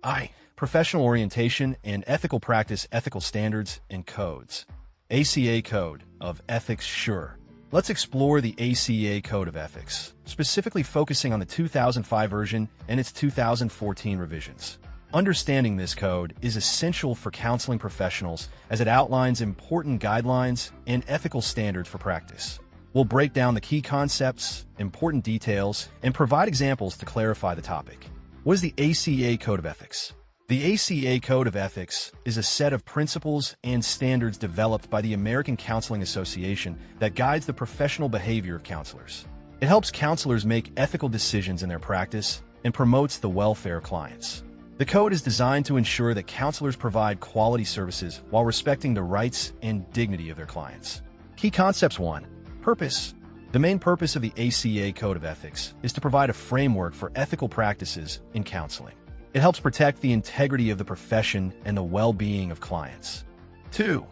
I. Professional orientation and ethical practice, ethical standards and codes. ACA Code of Ethics. Sure. Let's explore the ACA Code of Ethics, specifically focusing on the 2005 version and its 2014 revisions. Understanding this code is essential for counseling professionals as it outlines important guidelines and ethical standards for practice. We'll break down the key concepts, important details, and provide examples to clarify the topic. What is the ACA Code of Ethics? The ACA Code of Ethics is a set of principles and standards developed by the American Counseling Association that guides the professional behavior of counselors. It helps counselors make ethical decisions in their practice and promotes the welfare of clients. The code is designed to ensure that counselors provide quality services while respecting the rights and dignity of their clients. Key concepts. 1. Purpose. The main purpose of the ACA Code of Ethics is to provide a framework for ethical practices in counseling. It helps protect the integrity of the profession and the well-being of clients. 2.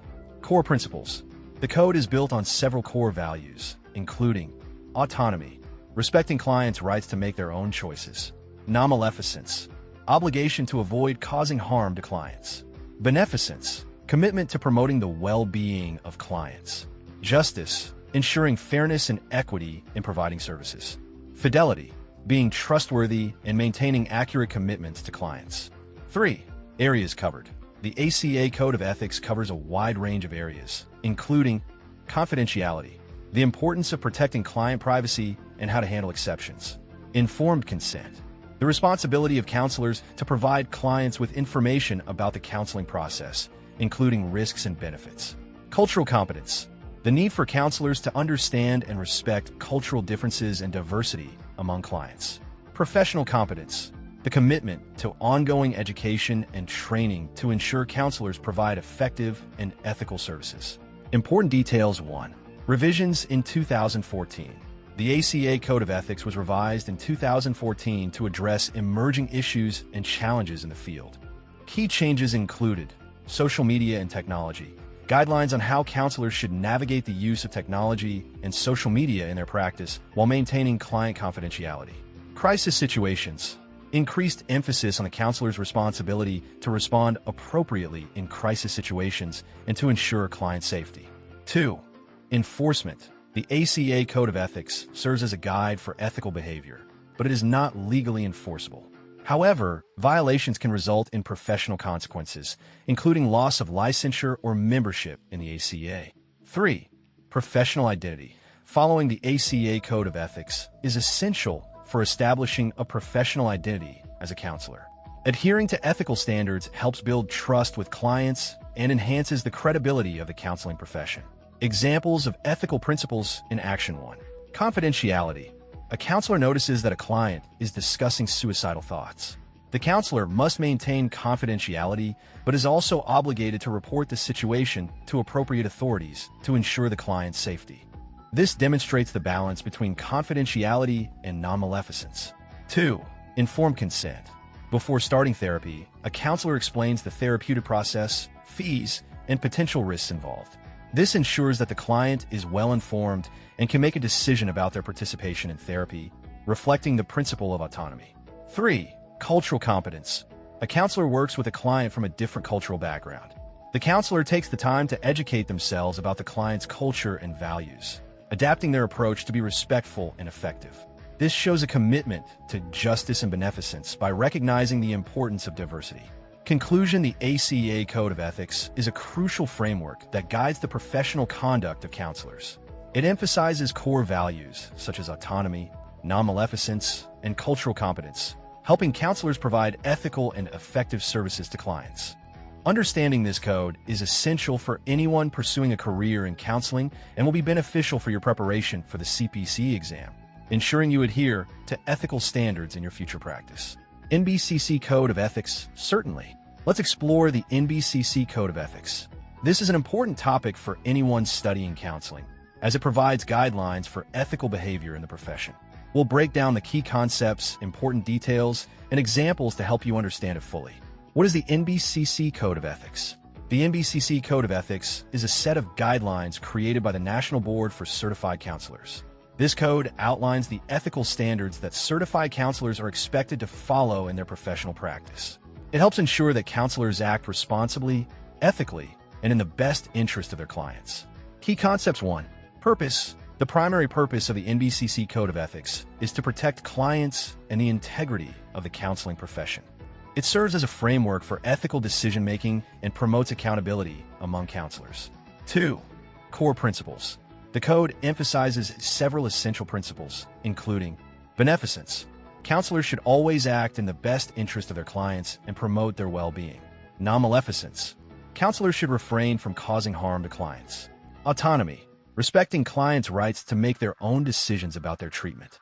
Core principles. The code is built on several core values, including autonomy, respecting clients' rights to make their own choices; non-maleficence, obligation to avoid causing harm to clients; beneficence, commitment to promoting the well-being of clients; justice, ensuring fairness and equity in providing services; fidelity, being trustworthy and maintaining accurate commitments to clients. 3. Areas covered. The ACA Code of Ethics covers a wide range of areas, including confidentiality, the importance of protecting client privacy and how to handle exceptions; informed consent, the responsibility of counselors to provide clients with information about the counseling process, including risks and benefits; cultural competence, the need for counselors to understand and respect cultural differences and diversity among clients; professional competence, the commitment to ongoing education and training to ensure counselors provide effective and ethical services. Important details. 1. Revisions in 2014. The ACA Code of Ethics was revised in 2014 to address emerging issues and challenges in the field. Key changes included social media and technology, guidelines on how counselors should navigate the use of technology and social media in their practice while maintaining client confidentiality; crisis situations, increased emphasis on the counselor's responsibility to respond appropriately in crisis situations and to ensure client safety. 2. Enforcement. The ACA Code of Ethics serves as a guide for ethical behavior, but it is not legally enforceable. However, violations can result in professional consequences, including loss of licensure or membership in the ACA. 3. Professional identity. Following the ACA Code of Ethics is essential for establishing a professional identity as a counselor. Adhering to ethical standards helps build trust with clients and enhances the credibility of the counseling profession. Examples of ethical principles in action. 1. Confidentiality. A counselor notices that a client is discussing suicidal thoughts. The counselor must maintain confidentiality, but is also obligated to report the situation to appropriate authorities to ensure the client's safety. This demonstrates the balance between confidentiality and non-maleficence. 2. Informed consent. Before starting therapy, a counselor explains the therapeutic process, fees, and potential risks involved. This ensures that the client is well informed and can make a decision about their participation in therapy, reflecting the principle of autonomy. 3. Cultural competence. A counselor works with a client from a different cultural background. The counselor takes the time to educate themselves about the client's culture and values, adapting their approach to be respectful and effective. This shows a commitment to justice and beneficence by recognizing the importance of diversity. Conclusion. The ACA Code of Ethics is a crucial framework that guides the professional conduct of counselors. It emphasizes core values such as autonomy, non-maleficence, and cultural competence, helping counselors provide ethical and effective services to clients. Understanding this code is essential for anyone pursuing a career in counseling and will be beneficial for your preparation for the CPC exam, ensuring you adhere to ethical standards in your future practice. NBCC Code of Ethics. Certainly. Let's explore the NBCC Code of Ethics. This is an important topic for anyone studying counseling, as it provides guidelines for ethical behavior in the profession. We'll break down the key concepts, important details, and examples to help you understand it fully. What is the NBCC Code of Ethics? The NBCC Code of Ethics is a set of guidelines created by the National Board for Certified Counselors. This code outlines the ethical standards that certified counselors are expected to follow in their professional practice. It helps ensure that counselors act responsibly, ethically, and in the best interest of their clients. Key Concepts 1. Purpose. The primary purpose of the NBCC Code of Ethics is to protect clients and the integrity of the counseling profession. It serves as a framework for ethical decision-making and promotes accountability among counselors. 2. Core Principles. The Code emphasizes several essential principles, including beneficence. Counselors should always act in the best interest of their clients and promote their well-being. Non-maleficence. Counselors should refrain from causing harm to clients. Autonomy. Respecting clients' rights to make their own decisions about their treatment.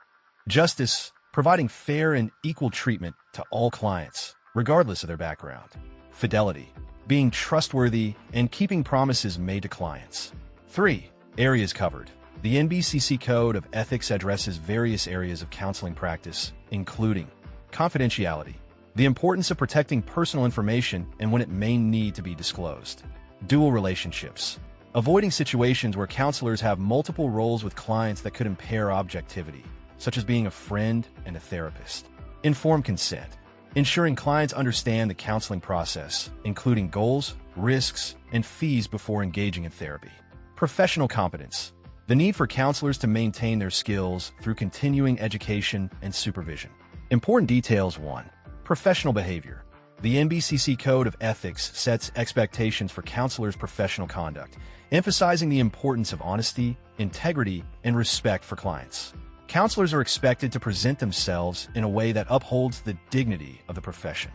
Justice. Providing fair and equal treatment to all clients, regardless of their background. Fidelity. Being trustworthy and keeping promises made to clients. 3. Areas covered. The NBCC Code of Ethics addresses various areas of counseling practice, including confidentiality, the importance of protecting personal information and when it may need to be disclosed. Dual relationships. Avoiding situations where counselors have multiple roles with clients that could impair objectivity, such as being a friend and a therapist. Informed consent. Ensuring clients understand the counseling process, including goals, risks, and fees before engaging in therapy. Professional competence. The need for counselors to maintain their skills through continuing education and supervision. Important details. 1. Professional behavior. The NBCC Code of Ethics sets expectations for counselors' professional conduct, emphasizing the importance of honesty, integrity, and respect for clients. Counselors are expected to present themselves in a way that upholds the dignity of the profession.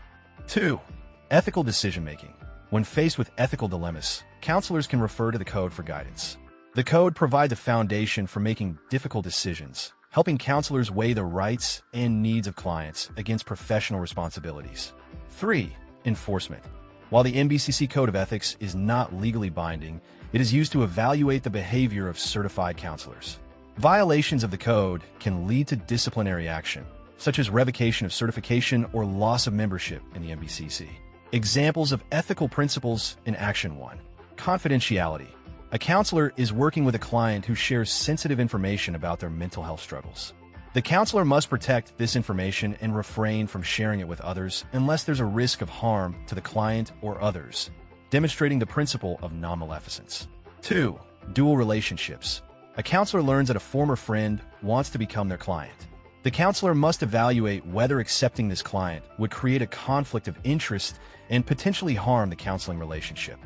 2. Ethical decision-making. When faced with ethical dilemmas, counselors can refer to the code for guidance. The code provides a foundation for making difficult decisions, helping counselors weigh the rights and needs of clients against professional responsibilities. 3. Enforcement. While the NBCC Code of Ethics is not legally binding, it is used to evaluate the behavior of certified counselors. Violations of the code can lead to disciplinary action, such as revocation of certification or loss of membership in the NBCC. Examples of ethical principles in action. 1. Confidentiality. A counselor is working with a client who shares sensitive information about their mental health struggles. The counselor must protect this information and refrain from sharing it with others unless there's a risk of harm to the client or others, demonstrating the principle of non-maleficence. 2. Dual relationships. A counselor learns that a former friend wants to become their client. The counselor must evaluate whether accepting this client would create a conflict of interest and potentially harm the counseling relationship.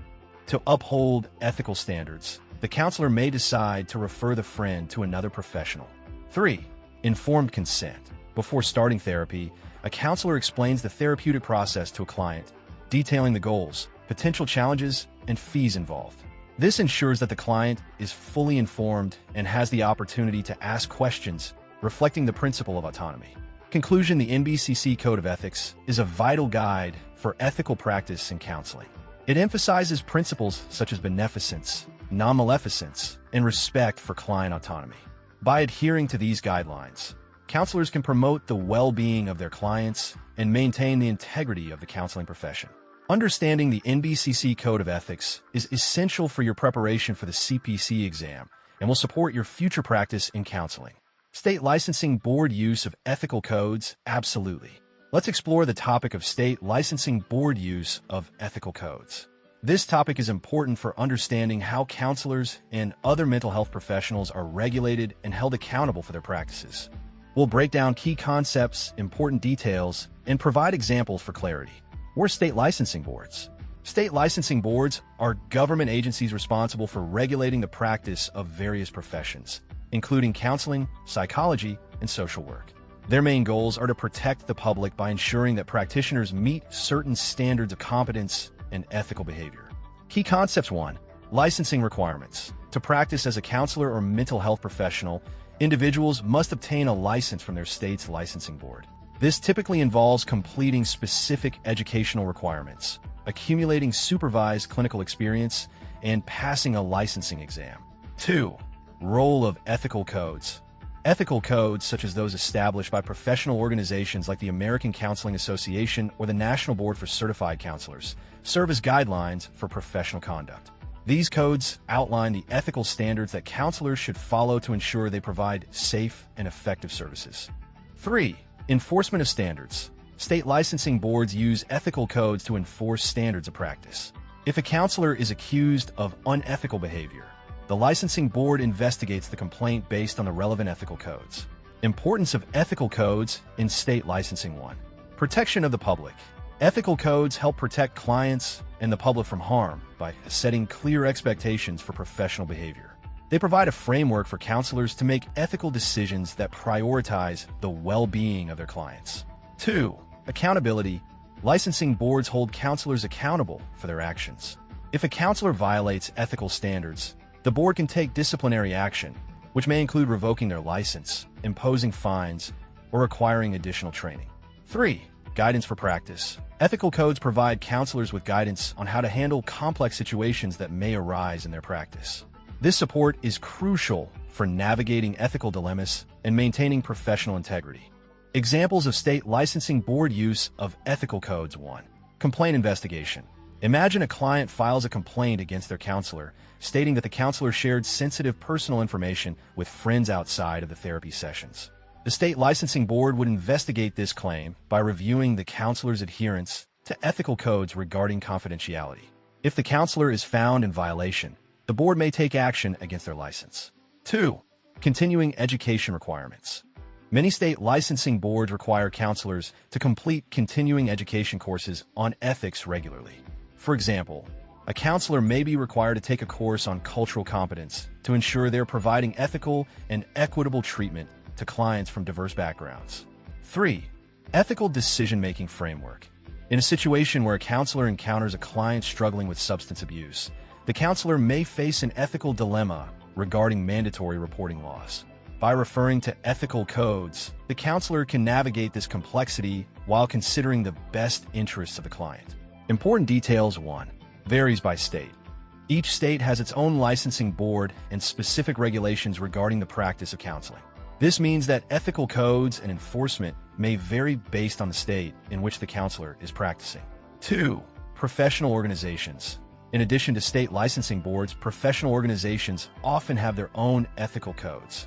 To uphold ethical standards, the counselor may decide to refer the friend to another professional. 3. Informed consent. Before starting therapy, a counselor explains the therapeutic process to a client, detailing the goals, potential challenges, and fees involved. This ensures that the client is fully informed and has the opportunity to ask questions, reflecting the principle of autonomy. Conclusion. The NBCC Code of Ethics is a vital guide for ethical practice in counseling. It emphasizes principles such as beneficence, non-maleficence, and respect for client autonomy. By adhering to these guidelines, counselors can promote the well-being of their clients and maintain the integrity of the counseling profession. Understanding the NBCC Code of Ethics is essential for your preparation for the CPC exam and will support your future practice in counseling. State Licensing Board use of ethical codes. Absolutely. Let's explore the topic of State Licensing Board use of ethical codes. This topic is important for understanding how counselors and other mental health professionals are regulated and held accountable for their practices. We'll break down key concepts, important details, and provide examples for clarity. We're state licensing boards. State licensing boards are government agencies responsible for regulating the practice of various professions, including counseling, psychology, and social work. Their main goals are to protect the public by ensuring that practitioners meet certain standards of competence and ethical behavior. Key Concepts 1. Licensing requirements. To practice as a counselor or mental health professional, individuals must obtain a license from their state's licensing board. This typically involves completing specific educational requirements, accumulating supervised clinical experience, and passing a licensing exam. 2. Role of ethical codes. Ethical codes, such as those established by professional organizations like the American Counseling Association or the National Board for Certified Counselors, serve as guidelines for professional conduct. These codes outline the ethical standards that counselors should follow to ensure they provide safe and effective services. 3. Enforcement of standards. State licensing boards use ethical codes to enforce standards of practice. If a counselor is accused of unethical behavior, the licensing board investigates the complaint based on the relevant ethical codes. Importance of ethical codes in state licensing. 1. Protection of the public. Ethical codes help protect clients and the public from harm by setting clear expectations for professional behavior. They provide a framework for counselors to make ethical decisions that prioritize the well-being of their clients. 2. Accountability. Licensing boards hold counselors accountable for their actions. If a counselor violates ethical standards, the board can take disciplinary action, which may include revoking their license, imposing fines, or requiring additional training. 3. Guidance for practice. Ethical codes provide counselors with guidance on how to handle complex situations that may arise in their practice. This support is crucial for navigating ethical dilemmas and maintaining professional integrity. Examples of state licensing board use of ethical codes. 1. Complaint investigation. Imagine a client files a complaint against their counselor, stating that the counselor shared sensitive personal information with friends outside of the therapy sessions. The state licensing board would investigate this claim by reviewing the counselor's adherence to ethical codes regarding confidentiality. If the counselor is found in violation, the board may take action against their license. 2. Continuing education requirements. Many state licensing boards require counselors to complete continuing education courses on ethics regularly. For example, a counselor may be required to take a course on cultural competence to ensure they're providing ethical and equitable treatment to clients from diverse backgrounds. 3. Ethical decision-making framework. In a situation where a counselor encounters a client struggling with substance abuse, the counselor may face an ethical dilemma regarding mandatory reporting laws. By referring to ethical codes, the counselor can navigate this complexity while considering the best interests of the client. Important details. 1. Varies by state. Each state has its own licensing board and specific regulations regarding the practice of counseling. This means that ethical codes and enforcement may vary based on the state in which the counselor is practicing. 2. Professional organizations. In addition to state licensing boards, professional organizations often have their own ethical codes.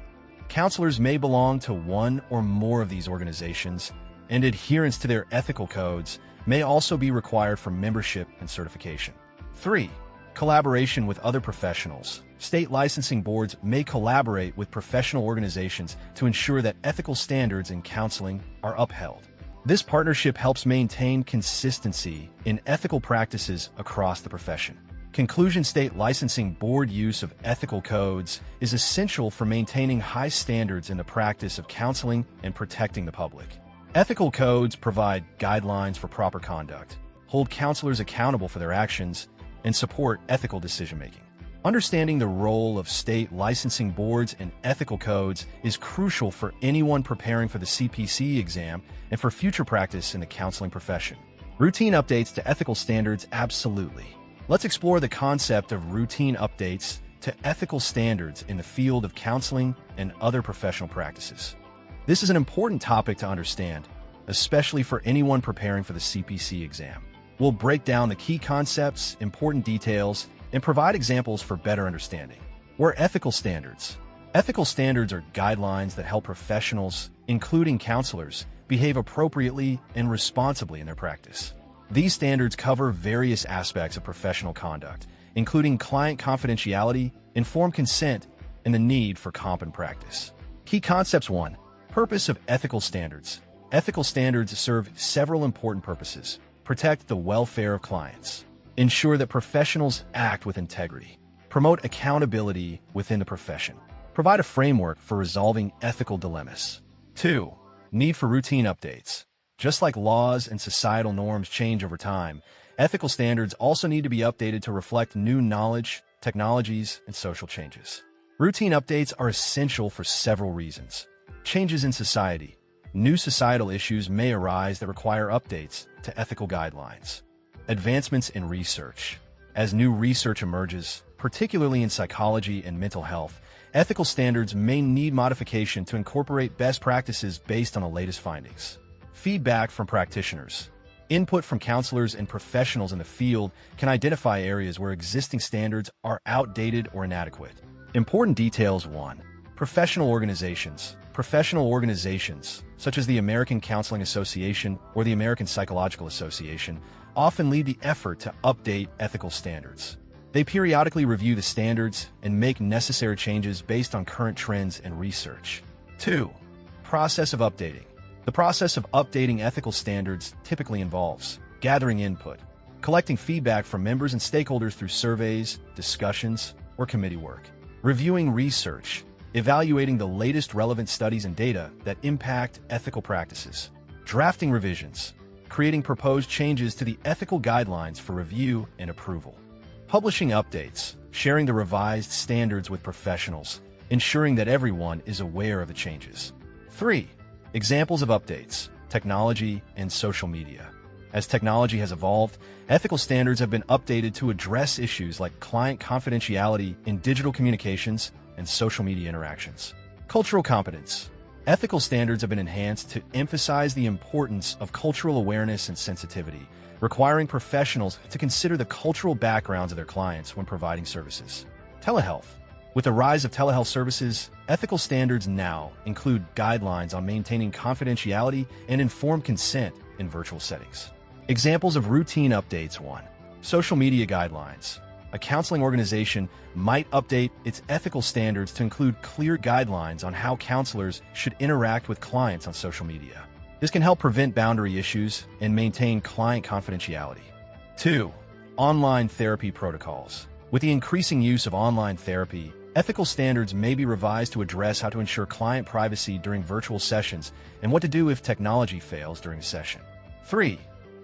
Counselors may belong to one or more of these organizations, and adherence to their ethical codes may also be required for membership and certification. 3. Collaboration with other professionals. State licensing boards may collaborate with professional organizations to ensure that ethical standards in counseling are upheld. This partnership helps maintain consistency in ethical practices across the profession. Conclusion. State licensing board use of ethical codes is essential for maintaining high standards in the practice of counseling and protecting the public. Ethical codes provide guidelines for proper conduct, hold counselors accountable for their actions, and support ethical decision-making. Understanding the role of state licensing boards and ethical codes is crucial for anyone preparing for the CPC exam and for future practice in the counseling profession. Routine updates to ethical standards. Absolutely. Let's explore the concept of routine updates to ethical standards in the field of counseling and other professional practices. This is an important topic to understand, especially for anyone preparing for the CPC exam. We'll break down the key concepts, important details, and provide examples for better understanding. What are ethical standards? Ethical standards are guidelines that help professionals, including counselors, behave appropriately and responsibly in their practice. These standards cover various aspects of professional conduct, including client confidentiality, informed consent, and the need for competent practice. Key concepts. 1. Purpose of ethical standards. Ethical standards serve several important purposes. Protect the welfare of clients. Ensure that professionals act with integrity. Promote accountability within the profession. Provide a framework for resolving ethical dilemmas. 2. Need for routine updates. Just like laws and societal norms change over time, ethical standards also need to be updated to reflect new knowledge, technologies, and social changes. Routine updates are essential for several reasons. Changes in society. New societal issues may arise that require updates to ethical guidelines. Advancements in research. As new research emerges, particularly in psychology and mental health, ethical standards may need modification to incorporate best practices based on the latest findings. Feedback from practitioners. Input from counselors and professionals in the field can identify areas where existing standards are outdated or inadequate. Important details. 1. Professional organizations. Professional organizations, such as the American Counseling Association or the American Psychological Association, often lead the effort to update ethical standards. They periodically review the standards and make necessary changes based on current trends and research. 2. Process of updating. The process of updating ethical standards typically involves gathering input, collecting feedback from members and stakeholders through surveys, discussions, or committee work, reviewing research, evaluating the latest relevant studies and data that impact ethical practices, drafting revisions, creating proposed changes to the ethical guidelines for review and approval, publishing updates, sharing the revised standards with professionals, ensuring that everyone is aware of the changes. 3. Examples of updates, technology and social media. As technology has evolved, ethical standards have been updated to address issues like client confidentiality in digital communications and social media interactions. Cultural competence. Ethical standards have been enhanced to emphasize the importance of cultural awareness and sensitivity, requiring professionals to consider the cultural backgrounds of their clients when providing services. Telehealth. With the rise of telehealth services, ethical standards now include guidelines on maintaining confidentiality and informed consent in virtual settings. Examples of routine updates. 1. Social media guidelines. A counseling organization might update its ethical standards to include clear guidelines on how counselors should interact with clients on social media. This can help prevent boundary issues and maintain client confidentiality. 2. Online therapy protocols. With the increasing use of online therapy, ethical standards may be revised to address how to ensure client privacy during virtual sessions and what to do if technology fails during a session. 3.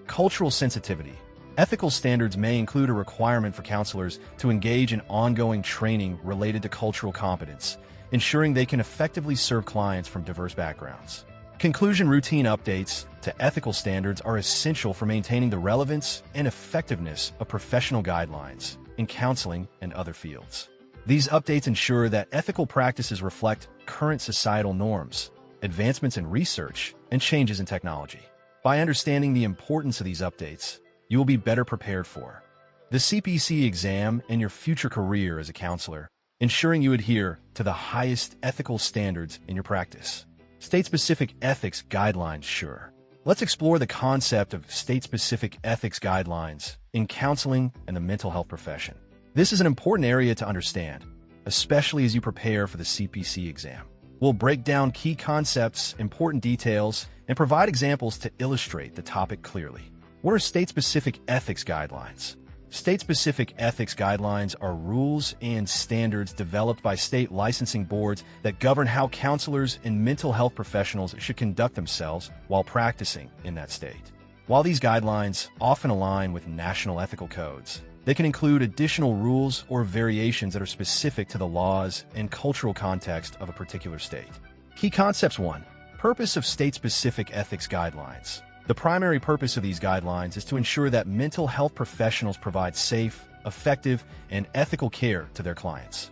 Cultural sensitivity. Ethical standards may include a requirement for counselors to engage in ongoing training related to cultural competence, ensuring they can effectively serve clients from diverse backgrounds. Conclusion. Routine updates to ethical standards are essential for maintaining the relevance and effectiveness of professional guidelines in counseling and other fields. These updates ensure that ethical practices reflect current societal norms, advancements in research, and changes in technology. By understanding the importance of these updates, you will be better prepared for the CPC exam and your future career as a counselor, ensuring you adhere to the highest ethical standards in your practice. State-specific ethics guidelines. Sure. Let's explore the concept of state-specific ethics guidelines in counseling and the mental health profession. This is an important area to understand, especially as you prepare for the CPC exam. We'll break down key concepts, important details, and provide examples to illustrate the topic clearly. What are state-specific ethics guidelines? State-specific ethics guidelines are rules and standards developed by state licensing boards that govern how counselors and mental health professionals should conduct themselves while practicing in that state. While these guidelines often align with national ethical codes, they can include additional rules or variations that are specific to the laws and cultural context of a particular state. Key concepts. 1. Purpose of state-specific ethics guidelines. The primary purpose of these guidelines is to ensure that mental health professionals provide safe, effective, and ethical care to their clients.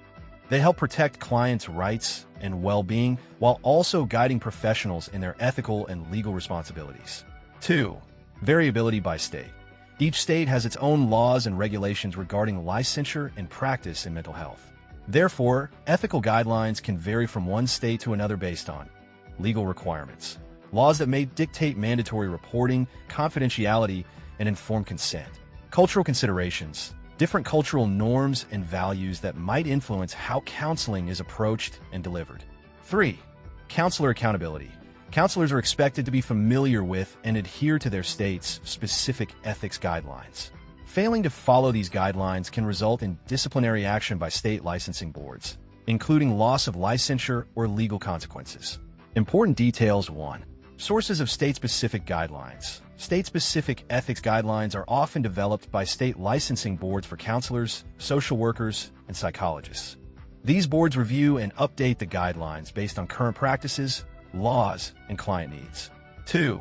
They help protect clients' rights and well-being while also guiding professionals in their ethical and legal responsibilities. 2. Variability by state. Each state has its own laws and regulations regarding licensure and practice in mental health. Therefore, ethical guidelines can vary from one state to another based on legal requirements, laws that may dictate mandatory reporting, confidentiality, and informed consent. Cultural considerations. Different cultural norms and values that might influence how counseling is approached and delivered. 3. Counselor accountability. Counselors are expected to be familiar with and adhere to their state's specific ethics guidelines. Failing to follow these guidelines can result in disciplinary action by state licensing boards, including loss of licensure or legal consequences. Important details. 1. Sources of state-specific guidelines. State-specific ethics guidelines are often developed by state licensing boards for counselors, social workers, and psychologists. These boards review and update the guidelines based on current practices, laws, and client needs. 2.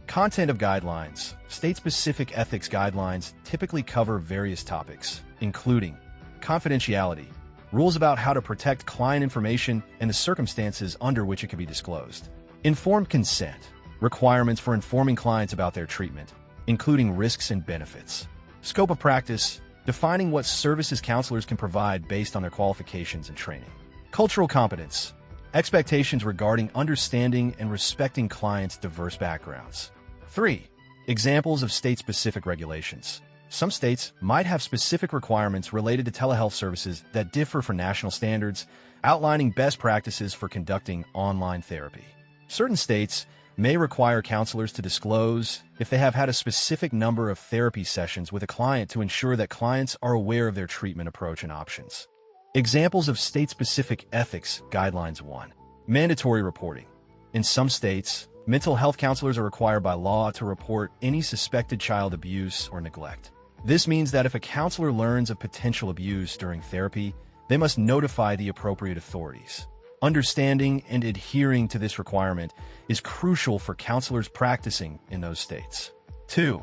Content of guidelines. State-specific ethics guidelines typically cover various topics, including confidentiality, rules about how to protect client information and the circumstances under which it can be disclosed. Informed consent. Requirements for informing clients about their treatment, including risks and benefits. Scope of practice. Defining what services counselors can provide based on their qualifications and training. Cultural competence. Expectations regarding understanding and respecting clients' diverse backgrounds. 3. Examples of state-specific regulations. Some states might have specific requirements related to telehealth services that differ from national standards, outlining best practices for conducting online therapy. Certain states may require counselors to disclose if they have had a specific number of therapy sessions with a client to ensure that clients are aware of their treatment approach and options. Examples of state-specific ethics guidelines. 1. Mandatory reporting. In some states, mental health counselors are required by law to report any suspected child abuse or neglect. This means that if a counselor learns of potential abuse during therapy, they must notify the appropriate authorities. Understanding and adhering to this requirement is crucial for counselors practicing in those states. 2.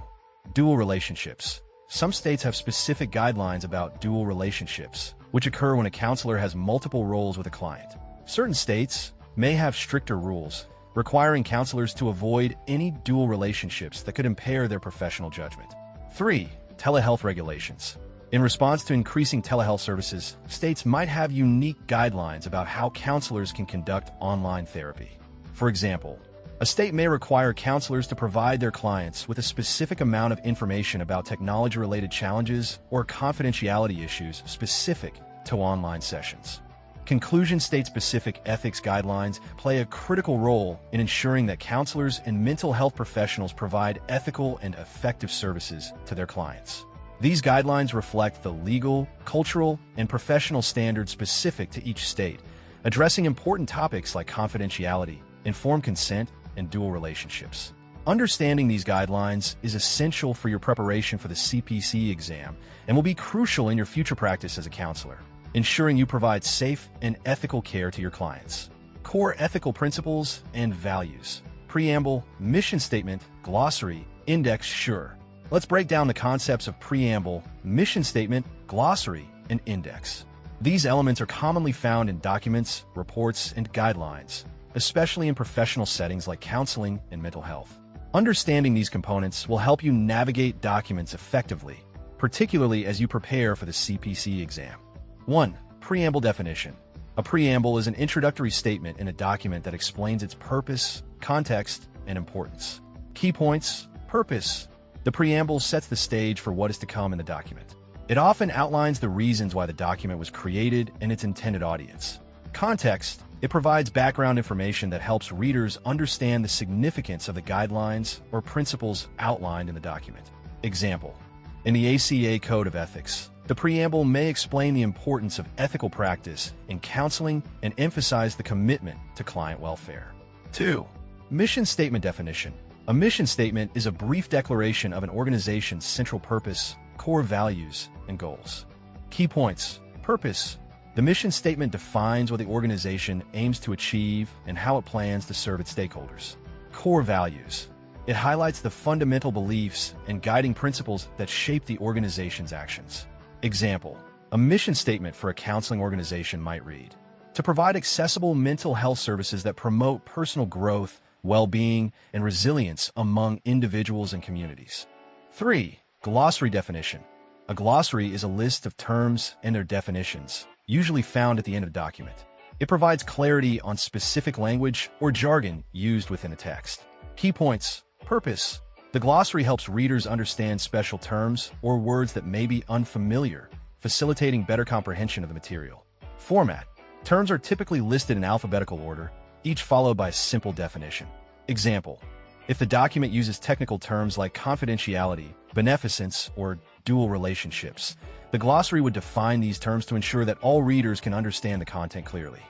Dual relationships. Some states have specific guidelines about dual relationships, which occur when a counselor has multiple roles with a client. Certain states may have stricter rules, requiring counselors to avoid any dual relationships that could impair their professional judgment. 3. Telehealth regulations. In response to increasing telehealth services, states might have unique guidelines about how counselors can conduct online therapy. For example, a state may require counselors to provide their clients with a specific amount of information about technology-related challenges or confidentiality issues specific to online sessions. Conclusion: state-specific ethics guidelines play a critical role in ensuring that counselors and mental health professionals provide ethical and effective services to their clients. These guidelines reflect the legal, cultural, and professional standards specific to each state, addressing important topics like confidentiality, informed consent, and dual relationships. Understanding these guidelines is essential for your preparation for the CPC exam and will be crucial in your future practice as a counselor, ensuring you provide safe and ethical care to your clients. Core ethical principles and values. Preamble, mission statement, glossary, index. Sure. Let's break down the concepts of preamble, mission statement, glossary, and index. These elements are commonly found in documents, reports, and guidelines, especially in professional settings like counseling and mental health. Understanding these components will help you navigate documents effectively, particularly as you prepare for the CPC exam. 1. Preamble definition. A preamble is an introductory statement in a document that explains its purpose, context, and importance. Key points. Purpose. The preamble sets the stage for what is to come in the document. It often outlines the reasons why the document was created and its intended audience. Context. It provides background information that helps readers understand the significance of the guidelines or principles outlined in the document. Example. In the ACA Code of Ethics, the preamble may explain the importance of ethical practice in counseling and emphasize the commitment to client welfare. 2. Mission statement definition. A mission statement is a brief declaration of an organization's central purpose, core values, and goals. Key points. Purpose. The mission statement defines what the organization aims to achieve and how it plans to serve its stakeholders. Core values. It highlights the fundamental beliefs and guiding principles that shape the organization's actions. Example. A mission statement for a counseling organization might read, to provide accessible mental health services that promote personal growth, well-being, and resilience among individuals and communities. 3. Glossary definition. A glossary is a list of terms and their definitions, usually found at the end of a document. It provides clarity on specific language or jargon used within a text. Key points. Purpose. The glossary helps readers understand special terms or words that may be unfamiliar, facilitating better comprehension of the material. Format. Terms are typically listed in alphabetical order, each followed by a simple definition. Example. If the document uses technical terms like confidentiality, beneficence, or dual relationships, the glossary would define these terms to ensure that all readers can understand the content clearly.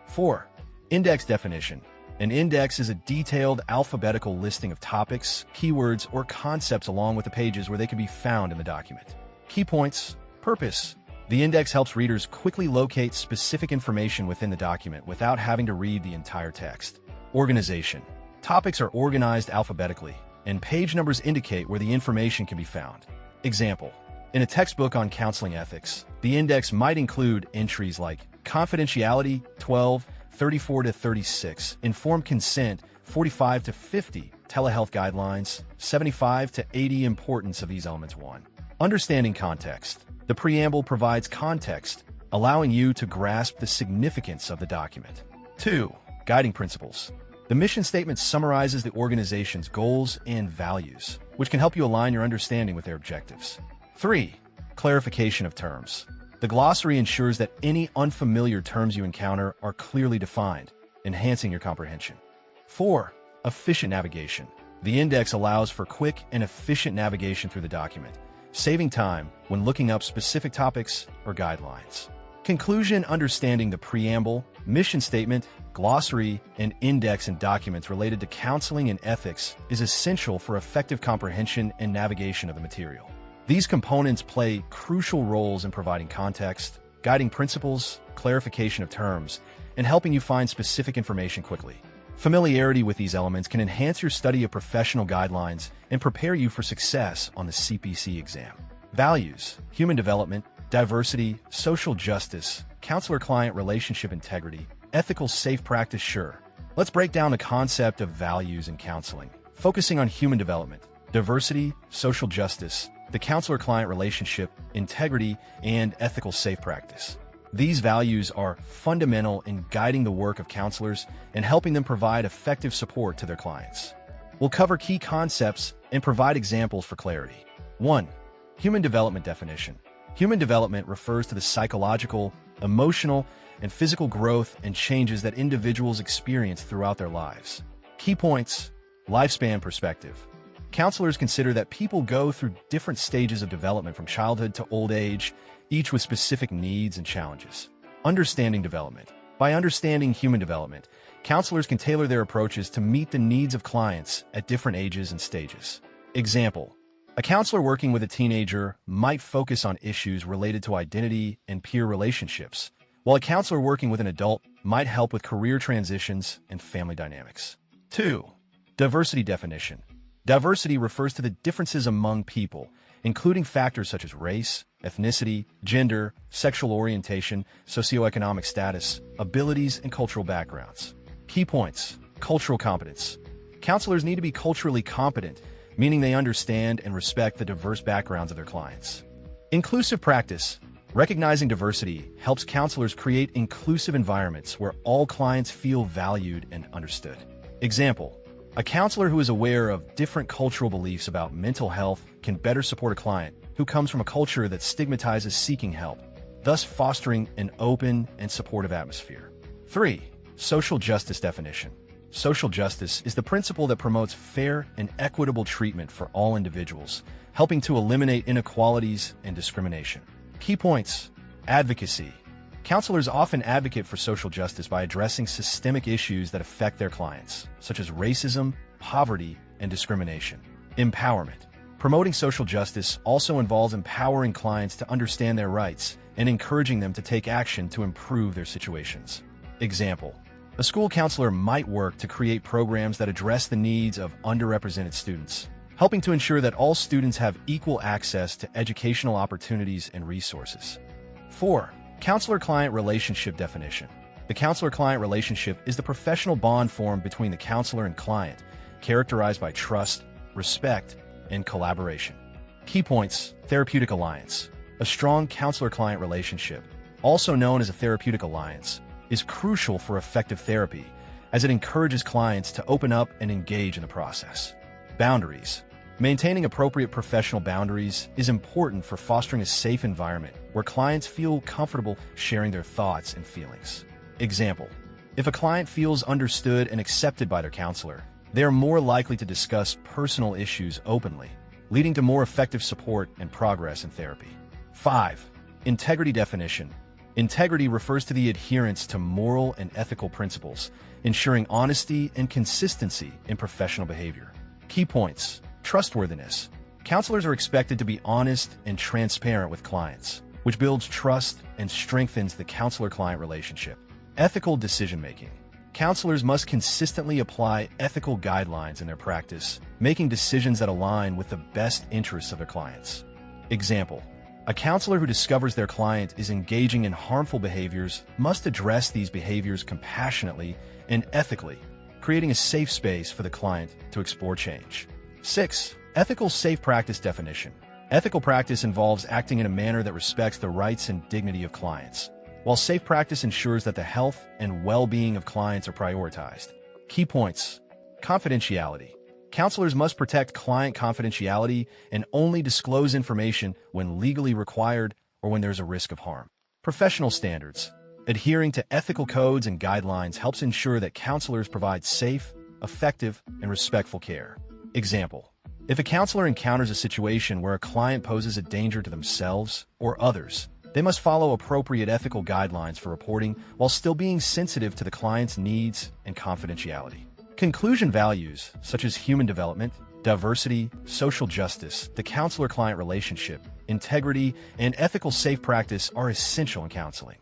4. Index definition. An index is a detailed alphabetical listing of topics, keywords, or concepts along with the pages where they can be found in the document. Key points. Purpose. The index helps readers quickly locate specific information within the document without having to read the entire text. Organization. Topics are organized alphabetically, and page numbers indicate where the information can be found. Example. In a textbook on counseling ethics, the index might include entries like confidentiality 12, 34 to 36, informed consent 45 to 50, telehealth guidelines 75 to 80. Importance of these elements. 1. Understanding context. The preamble provides context, allowing you to grasp the significance of the document. 2. Guiding principles. The mission statement summarizes the organization's goals and values, which can help you align your understanding with their objectives. 3. Clarification of terms. The glossary ensures that any unfamiliar terms you encounter are clearly defined, enhancing your comprehension. 4. Efficient navigation. The index allows for quick and efficient navigation through the document, saving time when looking up specific topics or guidelines. Conclusion. Understanding the preamble, mission statement, glossary, and index in documents related to counseling and ethics is essential for effective comprehension and navigation of the material. These components play crucial roles in providing context, guiding principles, clarification of terms, and helping you find specific information quickly. Familiarity with these elements can enhance your study of professional guidelines and prepare you for success on the CPC exam. Values, human development, diversity, social justice, counselor-client relationship integrity, ethical safe practice. Sure. Let's break down the concept of values in counseling, focusing on human development, diversity, social justice, the counselor-client relationship, integrity, and ethical safe practice. These values are fundamental in guiding the work of counselors and helping them provide effective support to their clients. We'll cover key concepts and provide examples for clarity. 1. Human development definition. Human development refers to the psychological, emotional, and physical growth and changes that individuals experience throughout their lives. Key points: lifespan perspective. Counselors consider that people go through different stages of development from childhood to old age, each with specific needs and challenges. Understanding development. By understanding human development, counselors can tailor their approaches to meet the needs of clients at different ages and stages. Example: a counselor working with a teenager might focus on issues related to identity and peer relationships, while a counselor working with an adult might help with career transitions and family dynamics. 2. Diversity definition. Diversity refers to the differences among people, including factors such as race, ethnicity, gender, sexual orientation, socioeconomic status, abilities, and cultural backgrounds. Key points: cultural competence. Counselors need to be culturally competent, meaning they understand and respect the diverse backgrounds of their clients. Inclusive practice. Recognizing diversity helps counselors create inclusive environments where all clients feel valued and understood. Example: a counselor who is aware of different cultural beliefs about mental health can better support a client who comes from a culture that stigmatizes seeking help, thus fostering an open and supportive atmosphere. 3. Social justice definition. Social justice is the principle that promotes fair and equitable treatment for all individuals, helping to eliminate inequalities and discrimination. Key points: advocacy. Counselors often advocate for social justice by addressing systemic issues that affect their clients, such as racism, poverty, and discrimination. Empowerment. Promoting social justice also involves empowering clients to understand their rights and encouraging them to take action to improve their situations. Example: a school counselor might work to create programs that address the needs of underrepresented students, helping to ensure that all students have equal access to educational opportunities and resources. 4. Counselor-client relationship definition. The counselor-client relationship is the professional bond formed between the counselor and client, characterized by trust, respect, and collaboration. Key points: therapeutic alliance. A strong counselor-client relationship, also known as a therapeutic alliance, is crucial for effective therapy, as it encourages clients to open up and engage in the process. Boundaries. Maintaining appropriate professional boundaries is important for fostering a safe environment where clients feel comfortable sharing their thoughts and feelings. Example: if a client feels understood and accepted by their counselor, they are more likely to discuss personal issues openly, leading to more effective support and progress in therapy. 5. Integrity definition. Integrity refers to the adherence to moral and ethical principles, ensuring honesty and consistency in professional behavior. Key points: trustworthiness. Counselors are expected to be honest and transparent with clients, which builds trust and strengthens the counselor-client relationship. Ethical decision-making. Counselors must consistently apply ethical guidelines in their practice, making decisions that align with the best interests of their clients. Example: a counselor who discovers their client is engaging in harmful behaviors must address these behaviors compassionately and ethically, creating a safe space for the client to explore change. 6. Ethical safe practice definition. Ethical practice involves acting in a manner that respects the rights and dignity of clients, while safe practice ensures that the health and well-being of clients are prioritized. Key points. Confidentiality. Counselors must protect client confidentiality and only disclose information when legally required or when there's a risk of harm. Professional standards. Adhering to ethical codes and guidelines helps ensure that counselors provide safe, effective, and respectful care. Example: if a counselor encounters a situation where a client poses a danger to themselves or others, they must follow appropriate ethical guidelines for reporting while still being sensitive to the client's needs and confidentiality. Conclusion: values such as human development, diversity, social justice, the counselor-client relationship, integrity, and ethical safe practice are essential in counseling.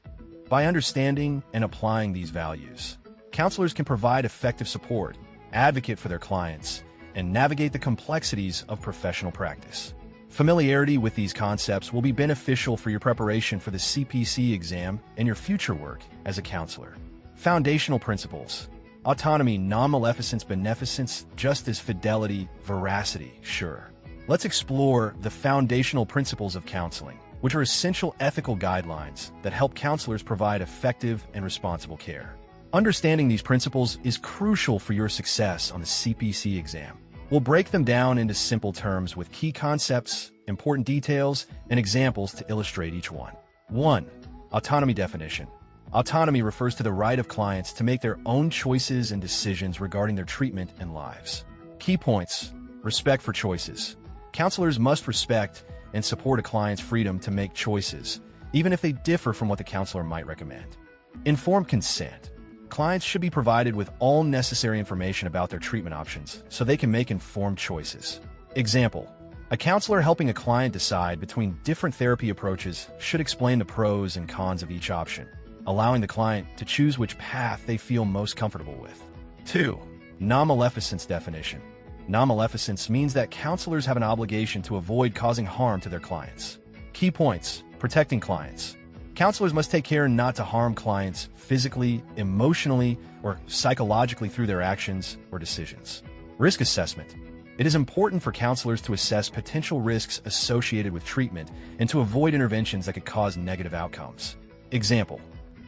By understanding and applying these values, counselors can provide effective support, advocate for their clients, and navigate the complexities of professional practice. Familiarity with these concepts will be beneficial for your preparation for the CPC exam and your future work as a counselor. Foundational principles: autonomy, non-maleficence, beneficence, justice, fidelity, veracity, sure. Let's explore the foundational principles of counseling, which are essential ethical guidelines that help counselors provide effective and responsible care. Understanding these principles is crucial for your success on the CPC exam. We'll break them down into simple terms with key concepts, important details, and examples to illustrate each one. 1. Autonomy definition. Autonomy refers to the right of clients to make their own choices and decisions regarding their treatment and lives. Key points. Respect for choices. Counselors must respect and support a client's freedom to make choices, even if they differ from what the counselor might recommend. Informed consent. Clients should be provided with all necessary information about their treatment options so they can make informed choices. Example: a counselor helping a client decide between different therapy approaches should explain the pros and cons of each option, allowing the client to choose which path they feel most comfortable with. 2. Non-maleficence definition. Non-maleficence means that counselors have an obligation to avoid causing harm to their clients. Key points: protecting clients. Counselors must take care not to harm clients physically, emotionally, or psychologically through their actions or decisions. Risk assessment. It is important for counselors to assess potential risks associated with treatment and to avoid interventions that could cause negative outcomes. Example: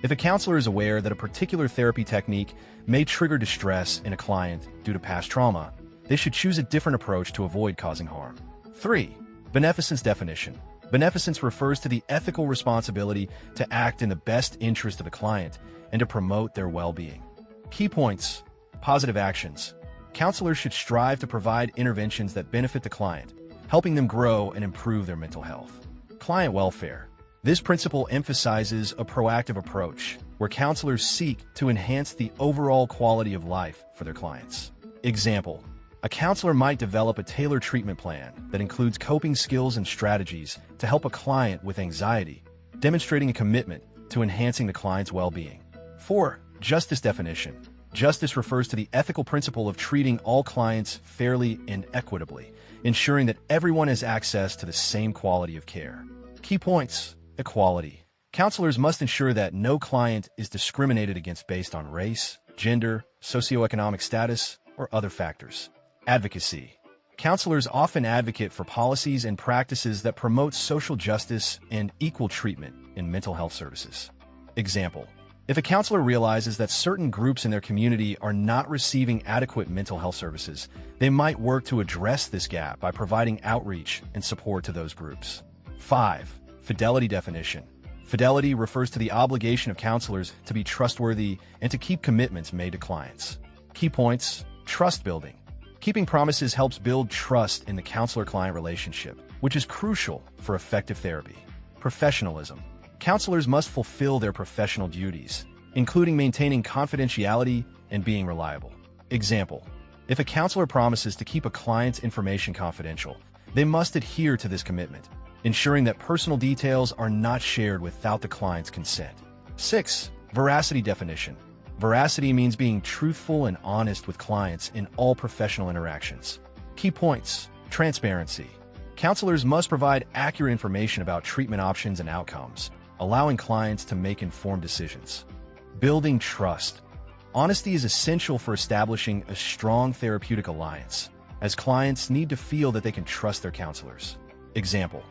if a counselor is aware that a particular therapy technique may trigger distress in a client due to past trauma, they should choose a different approach to avoid causing harm. 3. Beneficence definition. Beneficence refers to the ethical responsibility to act in the best interest of the client and to promote their well-being. Key points: positive actions. Counselors should strive to provide interventions that benefit the client, helping them grow and improve their mental health. Client welfare. This principle emphasizes a proactive approach where counselors seek to enhance the overall quality of life for their clients. Example: a counselor might develop a tailored treatment plan that includes coping skills and strategies to help a client with anxiety, demonstrating a commitment to enhancing the client's well-being. 4. Justice definition. Justice refers to the ethical principle of treating all clients fairly and equitably, ensuring that everyone has access to the same quality of care. Key points: equality. Counselors must ensure that no client is discriminated against based on race, gender, socioeconomic status, or other factors. Advocacy. Counselors often advocate for policies and practices that promote social justice and equal treatment in mental health services. Example: if a counselor realizes that certain groups in their community are not receiving adequate mental health services, they might work to address this gap by providing outreach and support to those groups. 5. Fidelity definition. Fidelity refers to the obligation of counselors to be trustworthy and to keep commitments made to clients. Key points: trust building. Keeping promises helps build trust in the counselor-client relationship, which is crucial for effective therapy. Professionalism. Counselors must fulfill their professional duties, including maintaining confidentiality and being reliable. Example: if a counselor promises to keep a client's information confidential, they must adhere to this commitment, ensuring that personal details are not shared without the client's consent. 6. Veracity definition. Veracity means being truthful and honest with clients in all professional interactions. Key points: transparency. Counselors must provide accurate information about treatment options and outcomes, allowing clients to make informed decisions. Building trust. Honesty is essential for establishing a strong therapeutic alliance, as clients need to feel that they can trust their counselors. Example: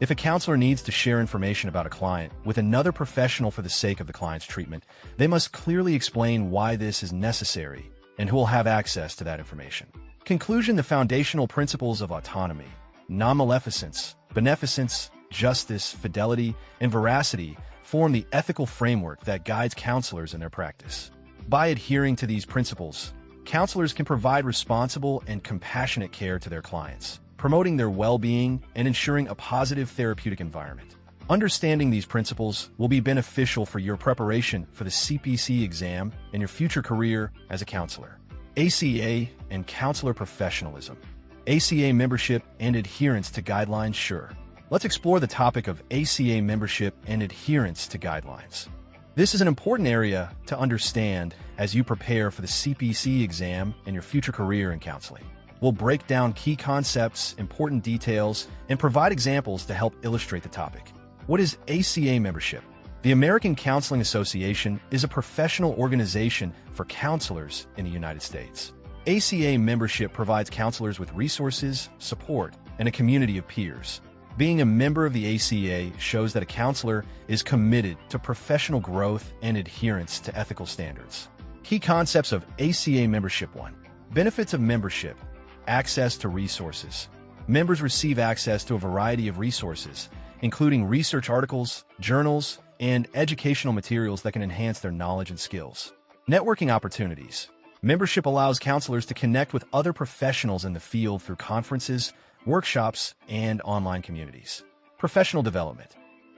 If a counselor needs to share information about a client with another professional for the sake of the client's treatment, they must clearly explain why this is necessary and who will have access to that information. Conclusion: the foundational principles of autonomy, non-maleficence, beneficence, justice, fidelity, and veracity form the ethical framework that guides counselors in their practice. By adhering to these principles, counselors can provide responsible and compassionate care to their clients, promoting their well-being and ensuring a positive therapeutic environment. Understanding these principles will be beneficial for your preparation for the CPC exam and your future career as a counselor. ACA and counselor professionalism. ACA membership and adherence to guidelines. Sure. Let's explore the topic of ACA membership and adherence to guidelines. This is an important area to understand as you prepare for the CPC exam and your future career in counseling. We'll break down key concepts, important details, and provide examples to help illustrate the topic. What is ACA membership? The American Counseling Association is a professional organization for counselors in the United States. ACA membership provides counselors with resources, support, and a community of peers. Being a member of the ACA shows that a counselor is committed to professional growth and adherence to ethical standards. Key concepts of ACA membership. 1. Benefits of membership. Access to resources. Members receive access to a variety of resources, including research articles, journals, and educational materials that can enhance their knowledge and skills. Networking opportunities. Membership allows counselors to connect with other professionals in the field through conferences, workshops, and online communities. Professional development.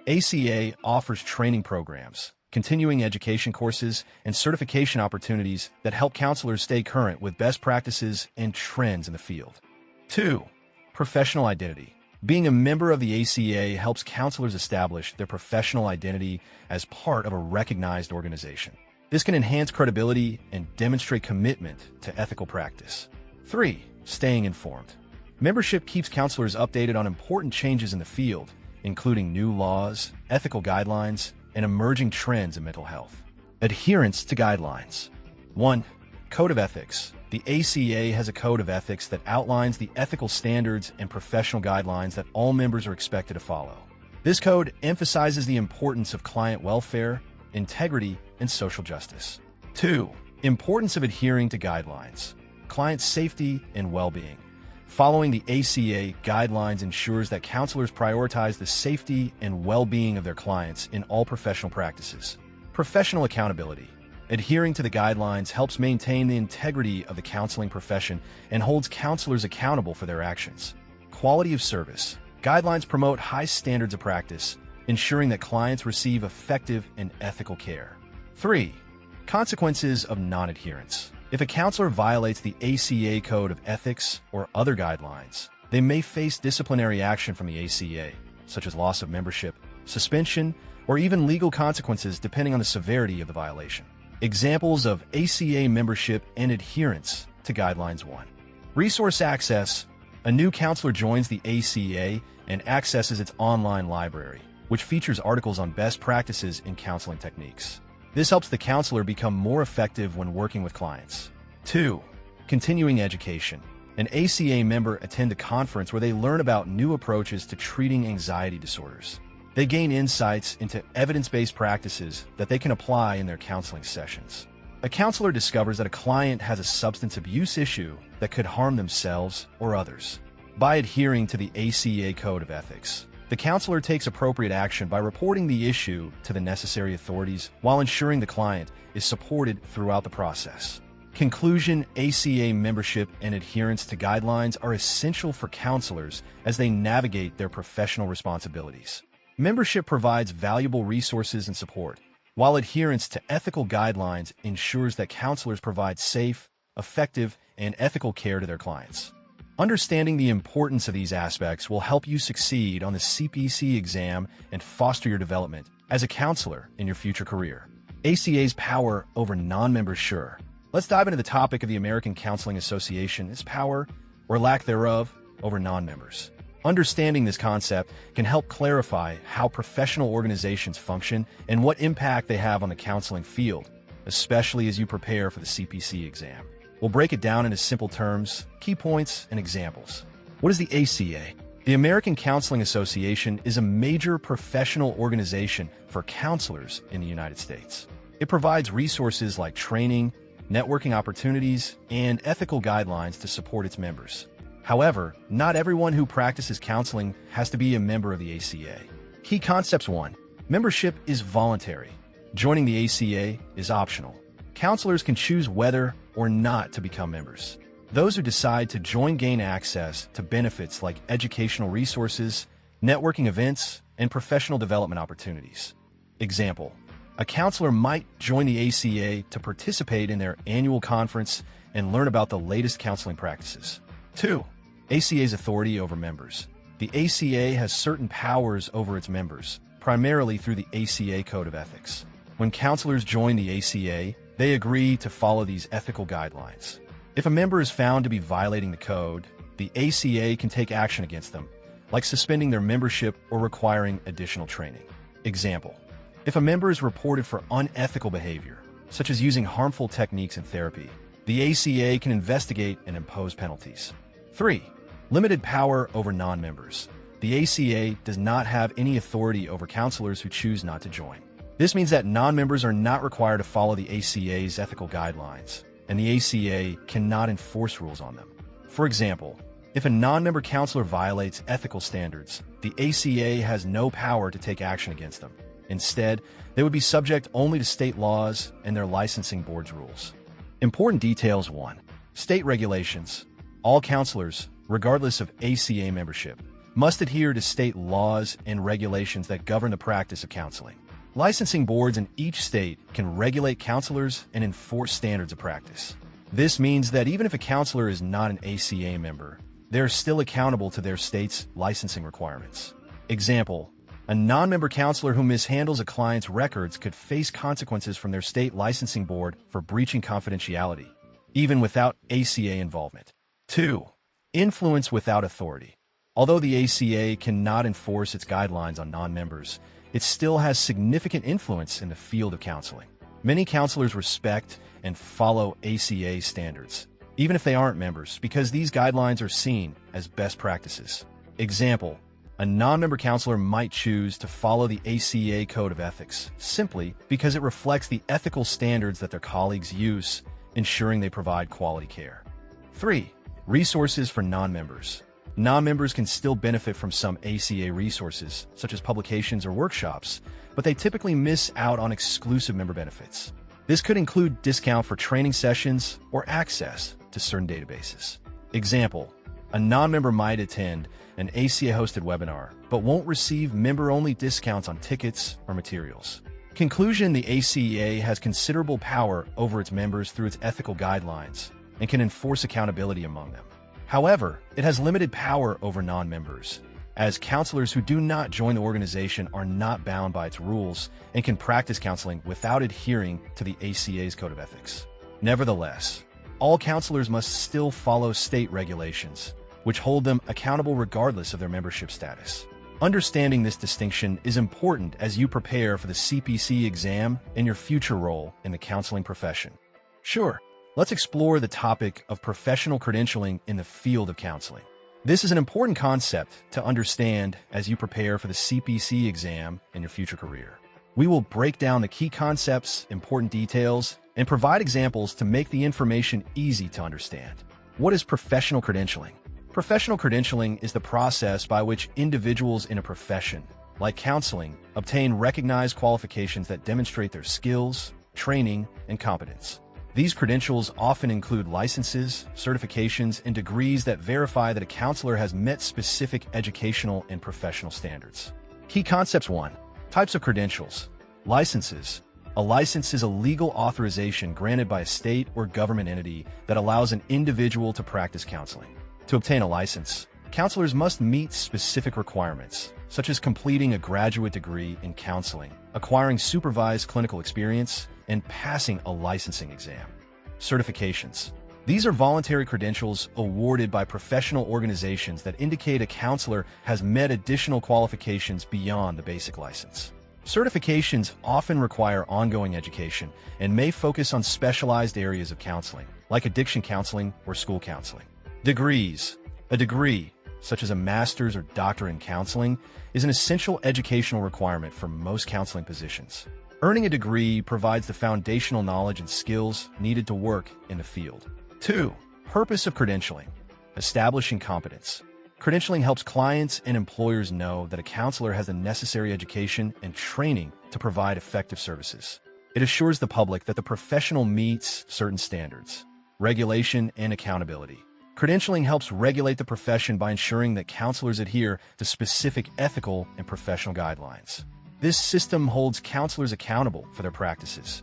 ACA offers training programs, continuing education courses, and certification opportunities that help counselors stay current with best practices and trends in the field. 2. Professional identity. Being a member of the ACA helps counselors establish their professional identity as part of a recognized organization. This can enhance credibility and demonstrate commitment to ethical practice. 3. Staying informed. Membership keeps counselors updated on important changes in the field, including new laws, ethical guidelines, and emerging trends in mental health. Adherence to guidelines. 1. Code of ethics. The ACA has a code of ethics that outlines the ethical standards and professional guidelines that all members are expected to follow. This code emphasizes the importance of client welfare, integrity, and social justice. 2. Importance of adhering to guidelines. Client safety and well-being. Following the ACA guidelines ensures that counselors prioritize the safety and well-being of their clients in all professional practices. Professional accountability. Adhering to the guidelines helps maintain the integrity of the counseling profession and holds counselors accountable for their actions. Quality of service. Guidelines promote high standards of practice, ensuring that clients receive effective and ethical care. 3. Consequences of non-adherence. If a counselor violates the ACA code of ethics or other guidelines, they may face disciplinary action from the ACA, such as loss of membership, suspension, or even legal consequences depending on the severity of the violation. Examples of ACA membership and adherence to guidelines. 1. Resource access. A new counselor joins the ACA and accesses its online library, which features articles on best practices in counseling techniques. This helps the counselor become more effective when working with clients. 2. Continuing education. An ACA member attends a conference where they learn about new approaches to treating anxiety disorders. They gain insights into evidence-based practices that they can apply in their counseling sessions. A counselor discovers that a client has a substance abuse issue that could harm themselves or others. By adhering to the ACA code of ethics, the counselor takes appropriate action by reporting the issue to the necessary authorities while ensuring the client is supported throughout the process. Conclusion: ACA membership and adherence to guidelines are essential for counselors as they navigate their professional responsibilities. Membership provides valuable resources and support, while adherence to ethical guidelines ensures that counselors provide safe, effective, and ethical care to their clients. Understanding the importance of these aspects will help you succeed on the CPC exam and foster your development as a counselor in your future career. ACA's power over non-members. Sure. Let's dive into the topic of the American Counseling Association, its power, or lack thereof, over non-members. Understanding this concept can help clarify how professional organizations function and what impact they have on the counseling field, especially as you prepare for the CPC exam. We'll break it down into simple terms, key points, and examples. What is the ACA? The American Counseling Association is a major professional organization for counselors in the United States. It provides resources like training, networking opportunities, and ethical guidelines to support its members. However, not everyone who practices counseling has to be a member of the ACA. Key concepts: 1. Membership is voluntary. Joining the ACA is optional. Counselors can choose whether or not to become members. Those who decide to join gain access to benefits like educational resources, networking events, and professional development opportunities. Example: a counselor might join the ACA to participate in their annual conference and learn about the latest counseling practices. 2. ACA's authority over members. The ACA has certain powers over its members, primarily through the ACA Code of Ethics. When counselors join the ACA, they agree to follow these ethical guidelines. If a member is found to be violating the code, the ACA can take action against them, like suspending their membership or requiring additional training. Example: if a member is reported for unethical behavior, such as using harmful techniques in therapy, the ACA can investigate and impose penalties. 3. Limited power over non-members. The ACA does not have any authority over counselors who choose not to join. This means that non-members are not required to follow the ACA's ethical guidelines, and the ACA cannot enforce rules on them. For example, if a non-member counselor violates ethical standards, the ACA has no power to take action against them. Instead, they would be subject only to state laws and their licensing board's rules. Important details: 1. State regulations. All counselors, regardless of ACA membership, must adhere to state laws and regulations that govern the practice of counseling. Licensing boards in each state can regulate counselors and enforce standards of practice. This means that even if a counselor is not an ACA member, they are still accountable to their state's licensing requirements. Example: a non-member counselor who mishandles a client's records could face consequences from their state licensing board for breaching confidentiality, even without ACA involvement. 2. Influence without authority. Although the ACA cannot enforce its guidelines on non-members, it still has significant influence in the field of counseling. Many counselors respect and follow ACA standards, even if they aren't members, because these guidelines are seen as best practices. Example: a non-member counselor might choose to follow the ACA Code of Ethics simply because it reflects the ethical standards that their colleagues use, ensuring they provide quality care. 3. Resources for non-members. Non-members can still benefit from some ACA resources, such as publications or workshops, but they typically miss out on exclusive member benefits. This could include discount for training sessions or access to certain databases. Example: a non-member might attend an ACA-hosted webinar, but won't receive member-only discounts on tickets or materials. Conclusion: the ACA has considerable power over its members through its ethical guidelines and can enforce accountability among them. However, it has limited power over non-members, as counselors who do not join the organization are not bound by its rules and can practice counseling without adhering to the ACA's Code of Ethics. Nevertheless, all counselors must still follow state regulations, which hold them accountable regardless of their membership status. Understanding this distinction is important as you prepare for the CPC exam and your future role in the counseling profession. Sure, let's explore the topic of professional credentialing in the field of counseling. This is an important concept to understand as you prepare for the CPC exam and your future career. We will break down the key concepts, important details, and provide examples to make the information easy to understand. What is professional credentialing? Professional credentialing is the process by which individuals in a profession, like counseling, obtain recognized qualifications that demonstrate their skills, training, and competence. These credentials often include licenses, certifications, and degrees that verify that a counselor has met specific educational and professional standards. Key concepts: 1. Types of credentials. Licenses. A license is a legal authorization granted by a state or government entity that allows an individual to practice counseling. To obtain a license, counselors must meet specific requirements, such as completing a graduate degree in counseling, acquiring supervised clinical experience, and passing a licensing exam. Certifications. These are voluntary credentials awarded by professional organizations that indicate a counselor has met additional qualifications beyond the basic license. Certifications often require ongoing education and may focus on specialized areas of counseling, like addiction counseling or school counseling. Degrees. A degree, such as a master's or doctorate in counseling, is an essential educational requirement for most counseling positions. Earning a degree provides the foundational knowledge and skills needed to work in the field. 2. Purpose of credentialing. Establishing competence. Credentialing helps clients and employers know that a counselor has the necessary education and training to provide effective services. It assures the public that the professional meets certain standards, regulation, and accountability. Credentialing helps regulate the profession by ensuring that counselors adhere to specific ethical and professional guidelines. This system holds counselors accountable for their practices.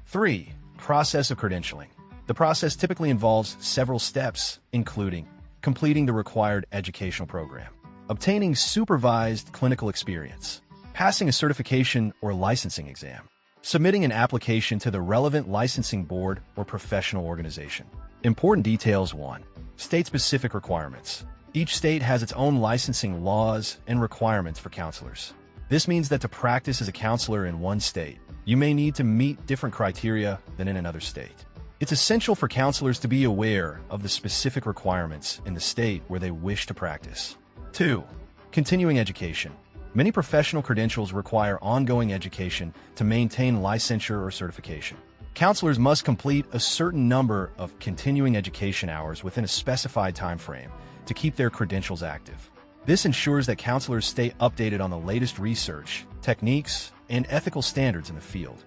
3. Process of credentialing. The process typically involves several steps, including completing the required educational program, obtaining supervised clinical experience, passing a certification or licensing exam, submitting an application to the relevant licensing board or professional organization. Important details. 1. State-specific requirements. Each state has its own licensing laws and requirements for counselors. This means that to practice as a counselor in one state, you may need to meet different criteria than in another state. It's essential for counselors to be aware of the specific requirements in the state where they wish to practice. 2. Continuing education. Many professional credentials require ongoing education to maintain licensure or certification. Counselors must complete a certain number of continuing education hours within a specified time frame to keep their credentials active. This ensures that counselors stay updated on the latest research, techniques, and ethical standards in the field.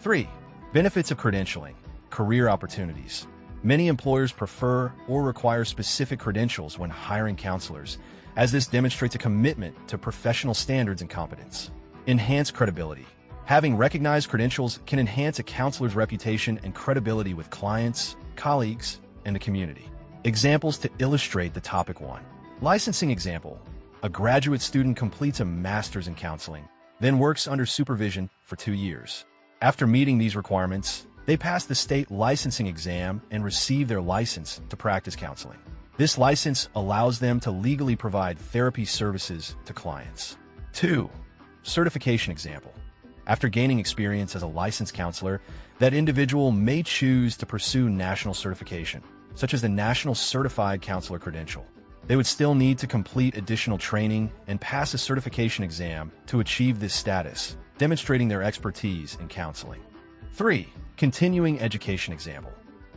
3. Benefits of credentialing. Career opportunities. Many employers prefer or require specific credentials when hiring counselors, as this demonstrates a commitment to professional standards and competence. Enhanced credibility. Having recognized credentials can enhance a counselor's reputation and credibility with clients, colleagues, and the community. Examples to illustrate the topic. 1. Licensing example. A graduate student completes a master's in counseling, then works under supervision for 2 years. After meeting these requirements, they pass the state licensing exam and receive their license to practice counseling. This license allows them to legally provide therapy services to clients. 2. Certification example. After gaining experience as a licensed counselor, that individual may choose to pursue national certification, such as the National Certified Counselor Credential. They would still need to complete additional training and pass a certification exam to achieve this status, demonstrating their expertise in counseling. 3. Continuing education example.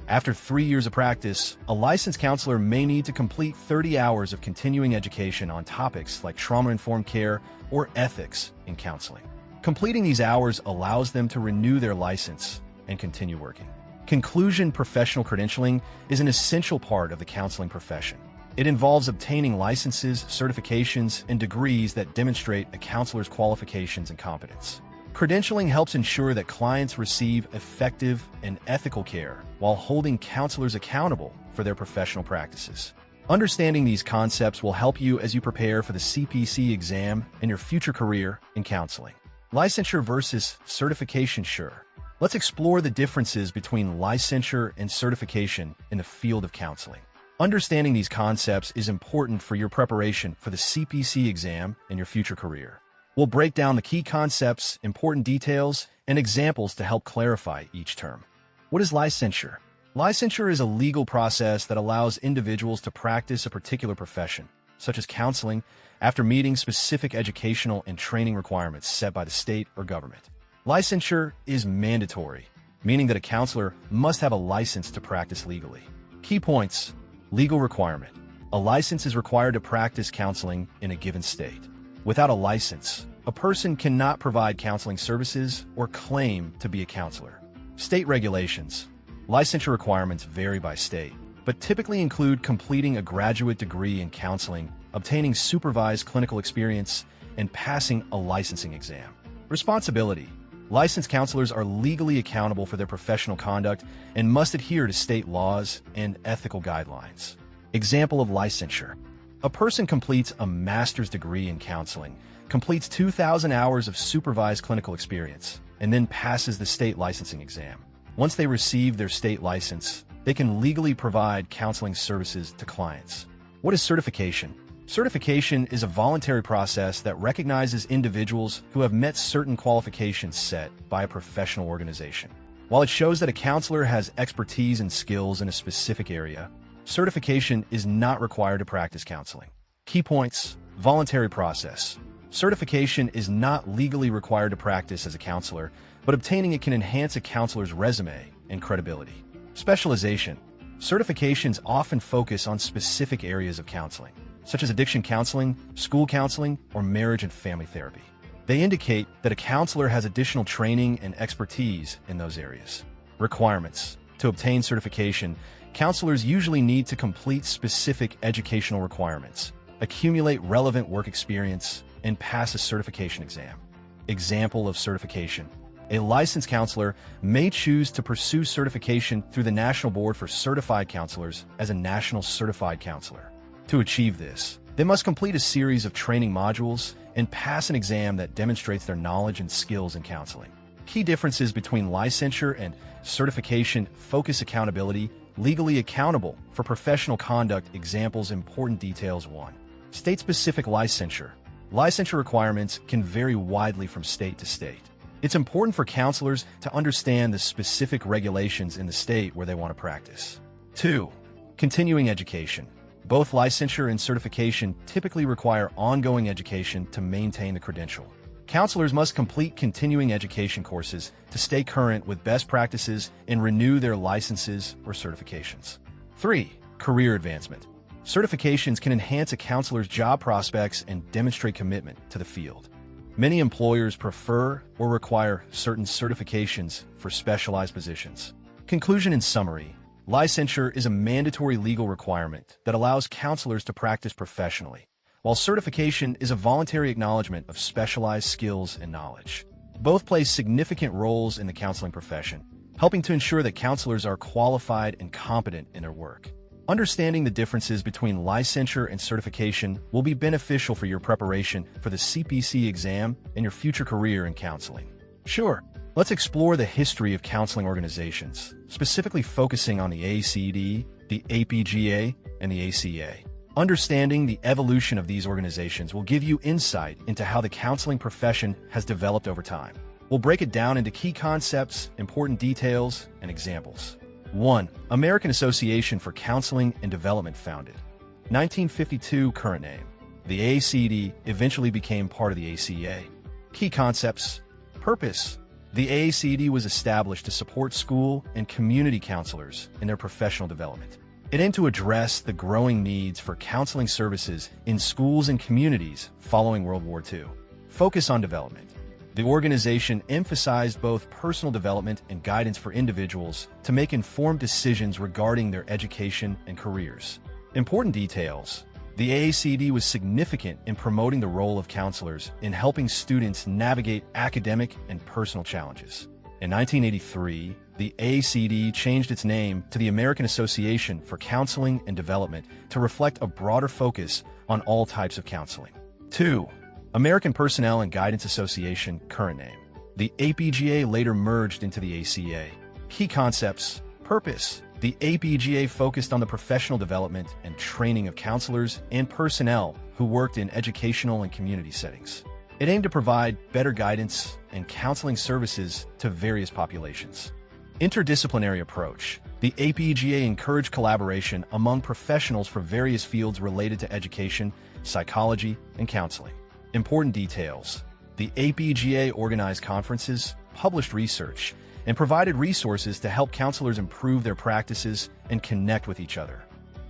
After 3 years of practice, a licensed counselor may need to complete 30 hours of continuing education on topics like trauma-informed care or ethics in counseling. Completing these hours allows them to renew their license and continue working. Conclusion. Professional credentialing is an essential part of the counseling profession. It involves obtaining licenses, certifications, and degrees that demonstrate a counselor's qualifications and competence. Credentialing helps ensure that clients receive effective and ethical care while holding counselors accountable for their professional practices. Understanding these concepts will help you as you prepare for the CPC exam and your future career in counseling. Licensure versus certification. Sure. Let's explore the differences between licensure and certification in the field of counseling. Understanding these concepts is important for your preparation for the CPC exam and your future career. We'll break down the key concepts, important details, and examples to help clarify each term. What is licensure? Licensure is a legal process that allows individuals to practice a particular profession, such as counseling, after meeting specific educational and training requirements set by the state or government. Licensure is mandatory, meaning that a counselor must have a license to practice legally. Key points. Legal requirement. A license is required to practice counseling in a given state. Without a license, a person cannot provide counseling services or claim to be a counselor. State regulations. Licensure requirements vary by state, but typically include completing a graduate degree in counseling, obtaining supervised clinical experience, and passing a licensing exam. Responsibility. Licensed counselors are legally accountable for their professional conduct and must adhere to state laws and ethical guidelines. Example of licensure. A person completes a master's degree in counseling, completes 2,000 hours of supervised clinical experience, and then passes the state licensing exam. Once they receive their state license, they can legally provide counseling services to clients. What is certification? Certification is a voluntary process that recognizes individuals who have met certain qualifications set by a professional organization. While it shows that a counselor has expertise and skills in a specific area, certification is not required to practice counseling. Key points: voluntary process. Certification is not legally required to practice as a counselor, but obtaining it can enhance a counselor's resume and credibility. Specialization. Certifications often focus on specific areas of counseling, such as addiction counseling, school counseling, or marriage and family therapy. They indicate that a counselor has additional training and expertise in those areas. Requirements. To obtain certification, counselors usually need to complete specific educational requirements, accumulate relevant work experience, and pass a certification exam. Example of certification. A licensed counselor may choose to pursue certification through the National Board for Certified Counselors as a national certified counselor. To achieve this, they must complete a series of training modules and pass an exam that demonstrates their knowledge and skills in counseling. Key differences between licensure and certification: focus, accountability, legally accountable for professional conduct. Examples, important details. 1. State-specific licensure. Licensure requirements can vary widely from state to state. It's important for counselors to understand the specific regulations in the state where they want to practice. 2. Continuing education. Both licensure and certification typically require ongoing education to maintain the credential. Counselors must complete continuing education courses to stay current with best practices and renew their licenses or certifications. 3. Career advancement. Certifications can enhance a counselor's job prospects and demonstrate commitment to the field. Many employers prefer or require certain certifications for specialized positions. Conclusion and summary. Licensure is a mandatory legal requirement that allows counselors to practice professionally, while certification is a voluntary acknowledgement of specialized skills and knowledge. Both play significant roles in the counseling profession, helping to ensure that counselors are qualified and competent in their work. Understanding the differences between licensure and certification will be beneficial for your preparation for the CPC exam and your future career in counseling. Sure, let's explore the history of counseling organizations, specifically focusing on the AACD, the APGA, and the ACA. Understanding the evolution of these organizations will give you insight into how the counseling profession has developed over time. We'll break it down into key concepts, important details, and examples. 1. American Association for Counseling and Development, founded 1952, current name. The AACD eventually became part of the ACA. Key concepts. Purpose. The AACD was established to support school and community counselors in their professional development. It aimed to address the growing needs for counseling services in schools and communities following World War II. Focus on development. The organization emphasized both personal development and guidance for individuals to make informed decisions regarding their education and careers. Important details. The AACD was significant in promoting the role of counselors in helping students navigate academic and personal challenges. In 1983, the AACD changed its name to the American Association for Counseling and Development to reflect a broader focus on all types of counseling. 2. American Personnel and Guidance Association, current name. The APGA later merged into the ACA. Key concepts. Purpose. The APGA focused on the professional development and training of counselors and personnel who worked in educational and community settings. It aimed to provide better guidance and counseling services to various populations. Interdisciplinary approach. The APGA encouraged collaboration among professionals from various fields related to education, psychology, and counseling. Important details. The APGA organized conferences, published research, and provided resources to help counselors improve their practices and connect with each other.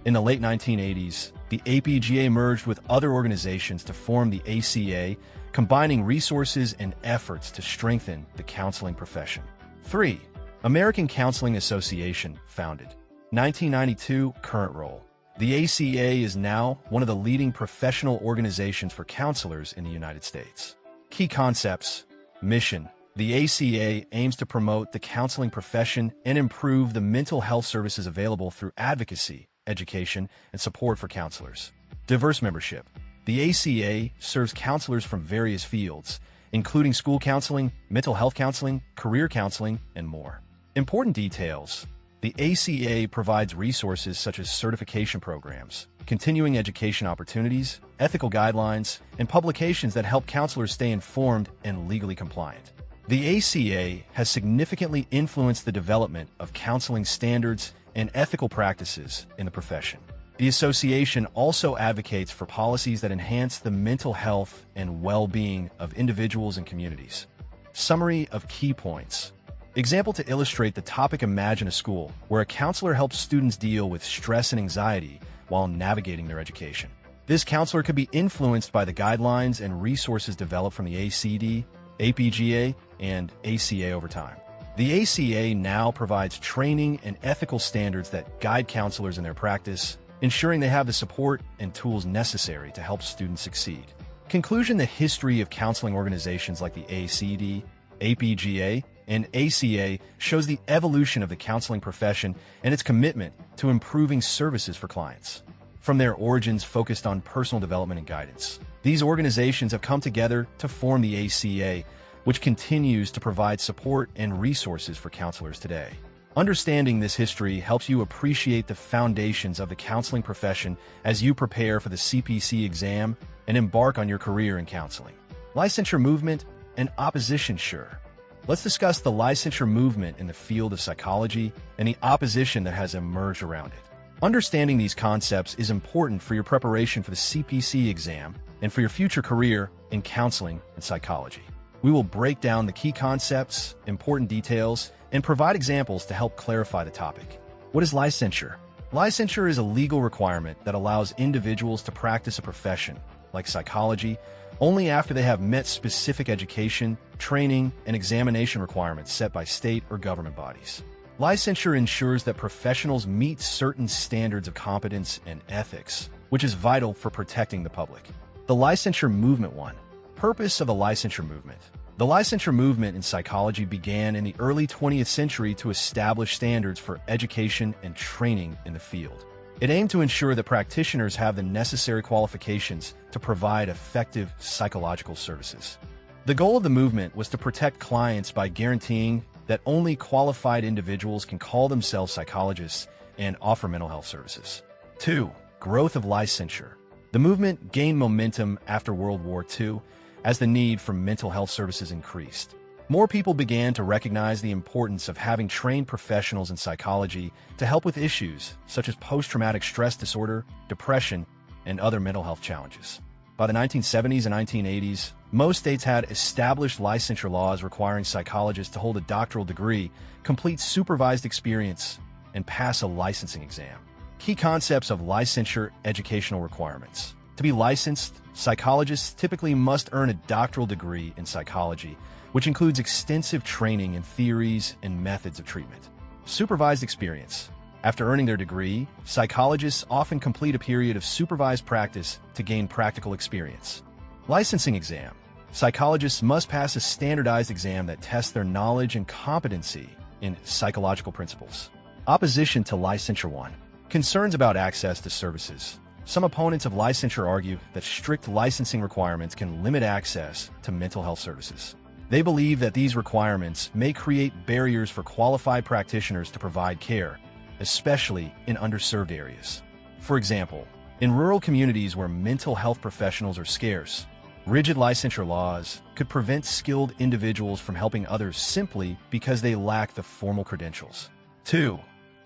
In the late 1980s, the APGA merged with other organizations to form the ACA, combining resources and efforts to strengthen the counseling profession. 3. American Counseling Association, founded 1992, current role. The ACA is now one of the leading professional organizations for counselors in the United States. Key concepts. Mission. The ACA aims to promote the counseling profession and improve the mental health services available through advocacy, education, and support for counselors. Diverse membership. The ACA serves counselors from various fields, including school counseling, mental health counseling, career counseling, and more. Important details. The ACA provides resources such as certification programs, continuing education opportunities, ethical guidelines, and publications that help counselors stay informed and legally compliant. The ACA has significantly influenced the development of counseling standards and ethical practices in the profession. The association also advocates for policies that enhance the mental health and well-being of individuals and communities. Summary of key points. Example to illustrate the topic: imagine a school where a counselor helps students deal with stress and anxiety while navigating their education. This counselor could be influenced by the guidelines and resources developed from the ACD, APGA, and ACA over time. The ACA now provides training and ethical standards that guide counselors in their practice, ensuring they have the support and tools necessary to help students succeed. Conclusion: the history of counseling organizations like the ACD, APGA, and ACA shows the evolution of the counseling profession and its commitment to improving services for clients. From their origins focused on personal development and guidance, these organizations have come together to form the ACA, which continues to provide support and resources for counselors today. Understanding this history helps you appreciate the foundations of the counseling profession as you prepare for the CPC exam and embark on your career in counseling. Licensure movement and opposition. Sure. Let's discuss the licensure movement in the field of psychology and the opposition that has emerged around it. Understanding these concepts is important for your preparation for the CPC exam and for your future career in counseling and psychology. We will break down the key concepts, important details, and provide examples to help clarify the topic. What is licensure? Licensure is a legal requirement that allows individuals to practice a profession, like psychology, only after they have met specific education, training, and examination requirements set by state or government bodies. Licensure ensures that professionals meet certain standards of competence and ethics, which is vital for protecting the public. The licensure movement. One. Purpose of the licensure movement. The licensure movement in psychology began in the early 20th century to establish standards for education and training in the field. It aimed to ensure that practitioners have the necessary qualifications to provide effective psychological services. The goal of the movement was to protect clients by guaranteeing that only qualified individuals can call themselves psychologists and offer mental health services. 2. Growth of licensure. The movement gained momentum after World War II as the need for mental health services increased. More people began to recognize the importance of having trained professionals in psychology to help with issues such as post-traumatic stress disorder, depression, and other mental health challenges. By the 1970s and 1980s, most states had established licensure laws requiring psychologists to hold a doctoral degree, complete supervised experience, and pass a licensing exam. Key concepts of licensure educational requirements. To be licensed, psychologists typically must earn a doctoral degree in psychology, which includes extensive training in theories and methods of treatment. Supervised experience. After earning their degree, psychologists often complete a period of supervised practice to gain practical experience. Licensing exam. Psychologists must pass a standardized exam that tests their knowledge and competency in psychological principles. Opposition to licensure. 1. Concerns about access to services. Some opponents of licensure argue that strict licensing requirements can limit access to mental health services. They believe that these requirements may create barriers for qualified practitioners to provide care, especially in underserved areas. For example, in rural communities where mental health professionals are scarce, rigid licensure laws could prevent skilled individuals from helping others simply because they lack the formal credentials. 2.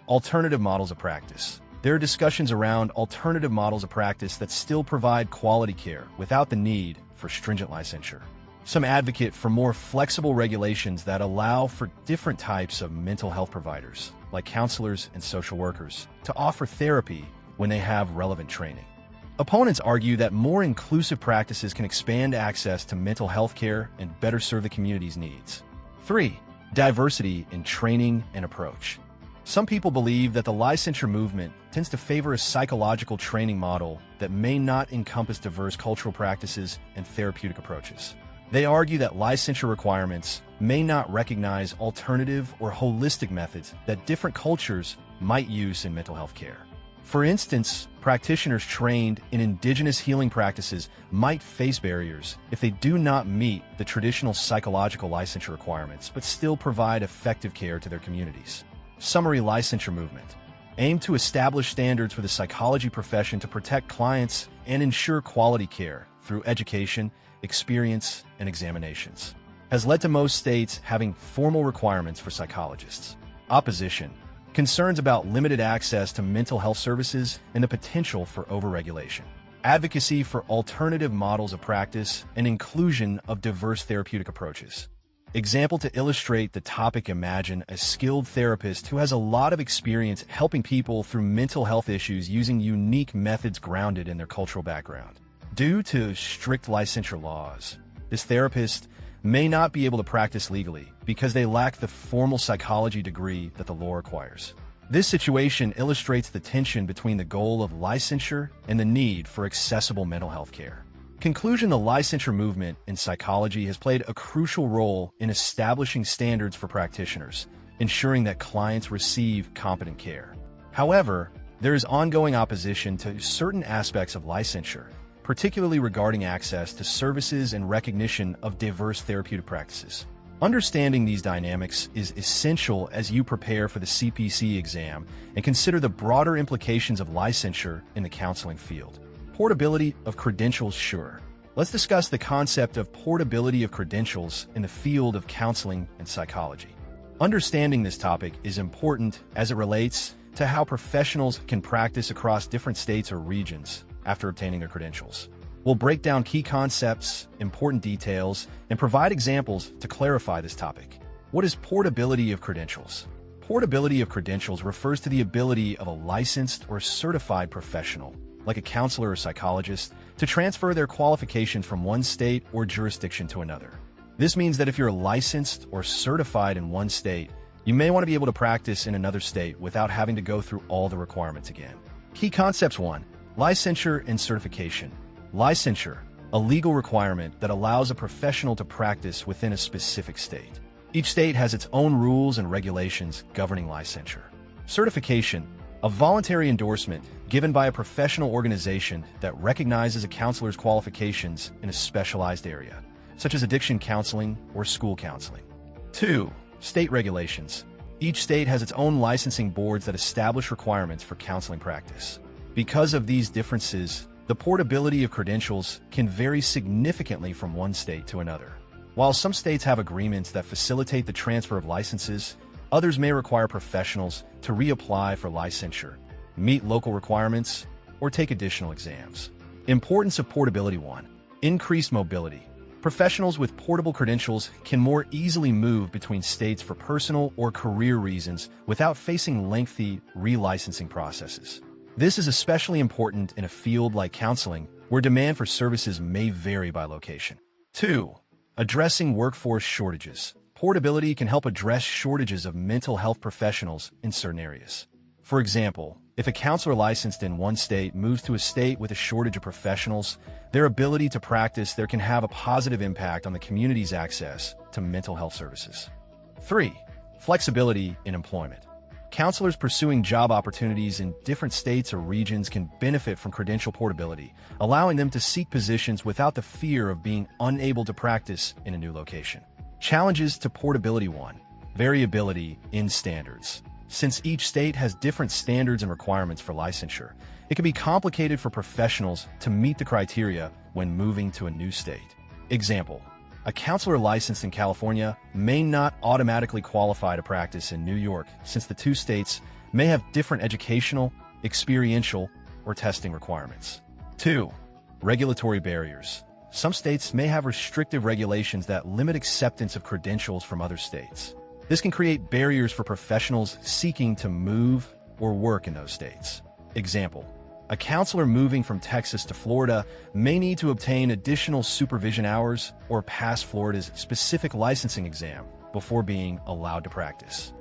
Alternative models of practice. There are discussions around alternative models of practice that still provide quality care without the need for stringent licensure. Some advocate for more flexible regulations that allow for different types of mental health providers, like counselors and social workers, to offer therapy when they have relevant training. Opponents argue that more inclusive practices can expand access to mental health care and better serve the community's needs. 3. Diversity in training and approach. Some people believe that the licensure movement tends to favor a psychological training model that may not encompass diverse cultural practices and therapeutic approaches. They argue that licensure requirements may not recognize alternative or holistic methods that different cultures might use in mental health care. For instance, practitioners trained in indigenous healing practices might face barriers if they do not meet the traditional psychological licensure requirements but still provide effective care to their communities. Summary. Licensure movement aim to establish standards for the psychology profession to protect clients and ensure quality care through education, experience, and examinations. Has led to most states having formal requirements for psychologists. Opposition. concerns about limited access to mental health services, and the potential for overregulation. Advocacy for alternative models of practice and inclusion of diverse therapeutic approaches. Example to illustrate the topic: imagine a skilled therapist who has a lot of experience helping people through mental health issues using unique methods grounded in their cultural background. Due to strict licensure laws, this therapist may not be able to practice legally because they lack the formal psychology degree that the law requires. This situation illustrates the tension between the goal of licensure and the need for accessible mental health care. Conclusion: the licensure movement in psychology has played a crucial role in establishing standards for practitioners, ensuring that clients receive competent care. However, there is ongoing opposition to certain aspects of licensure, particularly regarding access to services and recognition of diverse therapeutic practices. Understanding these dynamics is essential as you prepare for the CPC exam and consider the broader implications of licensure in the counseling field. Portability of credentials. Sure. Let's discuss the concept of portability of credentials in the field of counseling and psychology. Understanding this topic is important as it relates to how professionals can practice across different states or regions after obtaining their credentials. We'll break down key concepts, important details, and provide examples to clarify this topic. What is portability of credentials? Portability of credentials refers to the ability of a licensed or certified professional, like a counselor or psychologist, to transfer their qualifications from one state or jurisdiction to another. This means that if you're licensed or certified in one state, you may want to be able to practice in another state without having to go through all the requirements again. Key concepts. 1. Licensure and certification. Licensure, a legal requirement that allows a professional to practice within a specific state. Each state has its own rules and regulations governing licensure. Certification, a voluntary endorsement given by a professional organization that recognizes a counselor's qualifications in a specialized area, such as addiction counseling or school counseling. 2. State regulations. Each state has its own licensing boards that establish requirements for counseling practice. Because of these differences, the portability of credentials can vary significantly from one state to another. While some states have agreements that facilitate the transfer of licenses, others may require professionals to reapply for licensure, meet local requirements, or take additional exams. Importance of portability. 1. Increased mobility. Professionals with portable credentials can more easily move between states for personal or career reasons without facing lengthy relicensing processes. This is especially important in a field like counseling, where demand for services may vary by location. 2. Addressing workforce shortages. Portability can help address shortages of mental health professionals in certain areas. For example, if a counselor licensed in one state moves to a state with a shortage of professionals, their ability to practice there can have a positive impact on the community's access to mental health services. 3. Flexibility in employment. Counselors pursuing job opportunities in different states or regions can benefit from credential portability, allowing them to seek positions without the fear of being unable to practice in a new location. Challenges to portability. 1. Variability in standards. Since each state has different standards and requirements for licensure, it can be complicated for professionals to meet the criteria when moving to a new state. Example: a counselor licensed in California may not automatically qualify to practice in New York, since the two states may have different educational, experiential, or testing requirements. 2. Regulatory barriers. Some states may have restrictive regulations that limit acceptance of credentials from other states. This can create barriers for professionals seeking to move or work in those states. Example: a counselor moving from Texas to Florida may need to obtain additional supervision hours or pass Florida's specific licensing exam before being allowed to practice.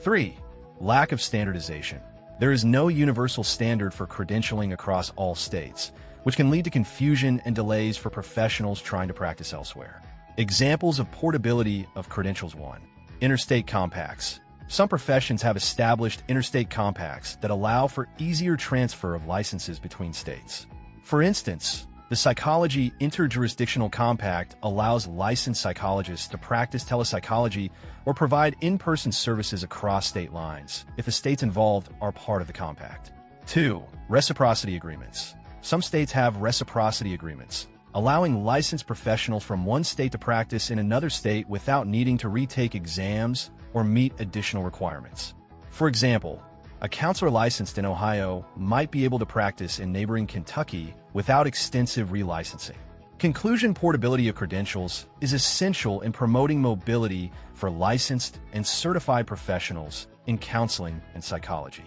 3. Lack of standardization. There is no universal standard for credentialing across all states, which can lead to confusion and delays for professionals trying to practice elsewhere. Examples of portability of credentials. 1. Interstate compacts. Some professions have established interstate compacts that allow for easier transfer of licenses between states. For instance, the Psychology Interjurisdictional Compact allows licensed psychologists to practice telepsychology or provide in-person services across state lines if the states involved are part of the compact. 2. Reciprocity agreements. Some states have reciprocity agreements, allowing licensed professionals from one state to practice in another state without needing to retake exams or meet additional requirements. For example, a counselor licensed in Ohio might be able to practice in neighboring Kentucky without extensive relicensing. Conclusion: portability of credentials is essential in promoting mobility for licensed and certified professionals in counseling and psychology.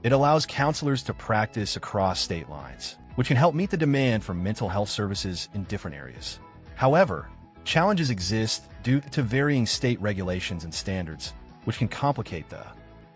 It allows counselors to practice across state lines, which can help meet the demand for mental health services in different areas. However, challenges exist due to varying state regulations and standards, which can complicate the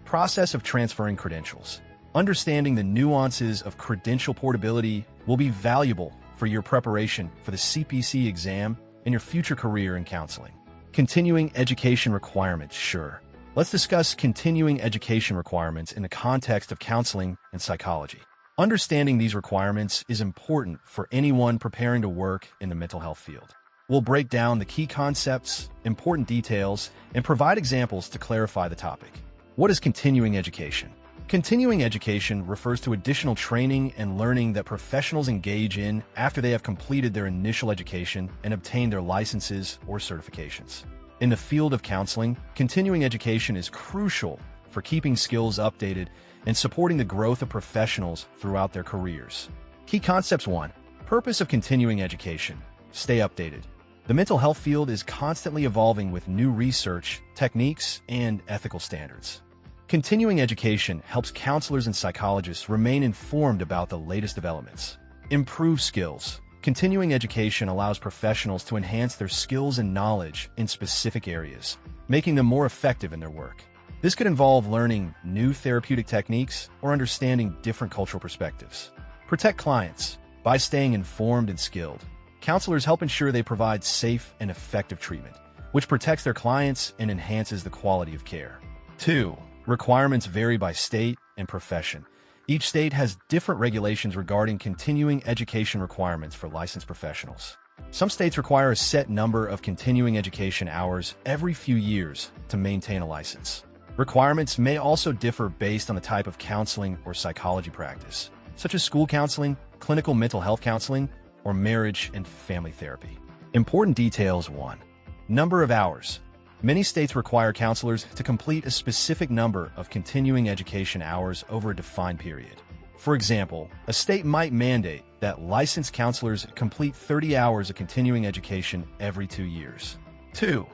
process of transferring credentials. Understanding the nuances of credential portability will be valuable for your preparation for the CPC exam and your future career in counseling. Continuing education requirements. Sure. Let's discuss continuing education requirements in the context of counseling and psychology. Understanding these requirements is important for anyone preparing to work in the mental health field. We'll break down the key concepts, important details, and provide examples to clarify the topic. What is continuing education? Continuing education refers to additional training and learning that professionals engage in after they have completed their initial education and obtained their licenses or certifications. In the field of counseling, continuing education is crucial for keeping skills updated and supporting the growth of professionals throughout their careers. Key concepts. 1. Purpose of continuing education. Stay updated. The mental health field is constantly evolving with new research, techniques, and ethical standards. Continuing education helps counselors and psychologists remain informed about the latest developments. Improve skills. Continuing education allows professionals to enhance their skills and knowledge in specific areas, making them more effective in their work. This could involve learning new therapeutic techniques or understanding different cultural perspectives. Protect clients. By staying informed and skilled, counselors help ensure they provide safe and effective treatment, which protects their clients and enhances the quality of care. 2. Requirements vary by state and profession. Each state has different regulations regarding continuing education requirements for licensed professionals. Some states require a set number of continuing education hours every few years to maintain a license. Requirements may also differ based on the type of counseling or psychology practice, such as school counseling, clinical mental health counseling, or marriage and family therapy. Important details. 1. Number of hours. Many states require counselors to complete a specific number of continuing education hours over a defined period. For example, a state might mandate that licensed counselors complete 30 hours of continuing education every 2 years. 2.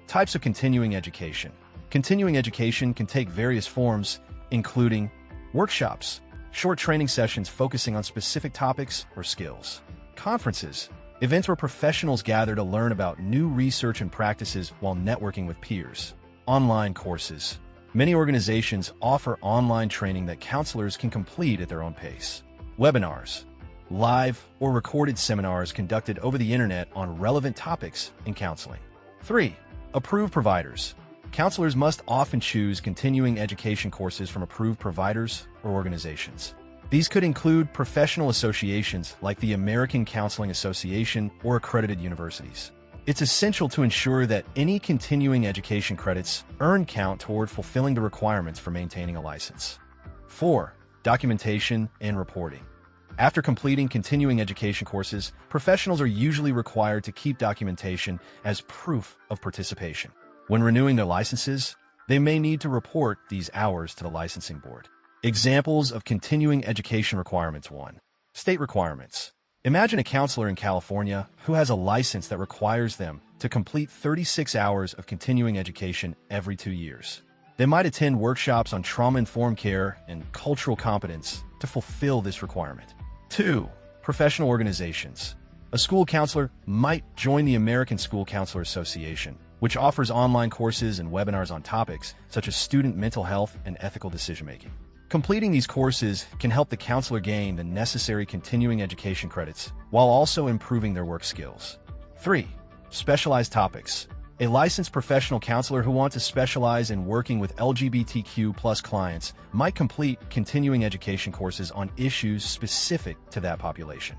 Types of continuing education. Continuing education can take various forms, including workshops, short training sessions focusing on specific topics or skills. Conferences, events where professionals gather to learn about new research and practices while networking with peers. Online courses. Many organizations offer online training that counselors can complete at their own pace. Webinars, live or recorded seminars conducted over the internet on relevant topics in counseling. 3. Approved providers. Counselors must often choose continuing education courses from approved providers or organizations. These could include professional associations like the American Counseling Association or accredited universities. It's essential to ensure that any continuing education credits earned count toward fulfilling the requirements for maintaining a license. 4. Documentation and reporting. After completing continuing education courses, professionals are usually required to keep documentation as proof of participation. When renewing their licenses, they may need to report these hours to the licensing board. Examples of continuing education requirements. 1. State requirements. Imagine a counselor in California who has a license that requires them to complete 36 hours of continuing education every 2 years. They might attend workshops on trauma-informed care and cultural competence to fulfill this requirement. 2. Professional organizations. A school counselor might join the American School Counselor Association, which offers online courses and webinars on topics such as student mental health and ethical decision-making. Completing these courses can help the counselor gain the necessary continuing education credits while also improving their work skills. 3. Specialized topics. A licensed professional counselor who wants to specialize in working with LGBTQ+ clients might complete continuing education courses on issues specific to that population.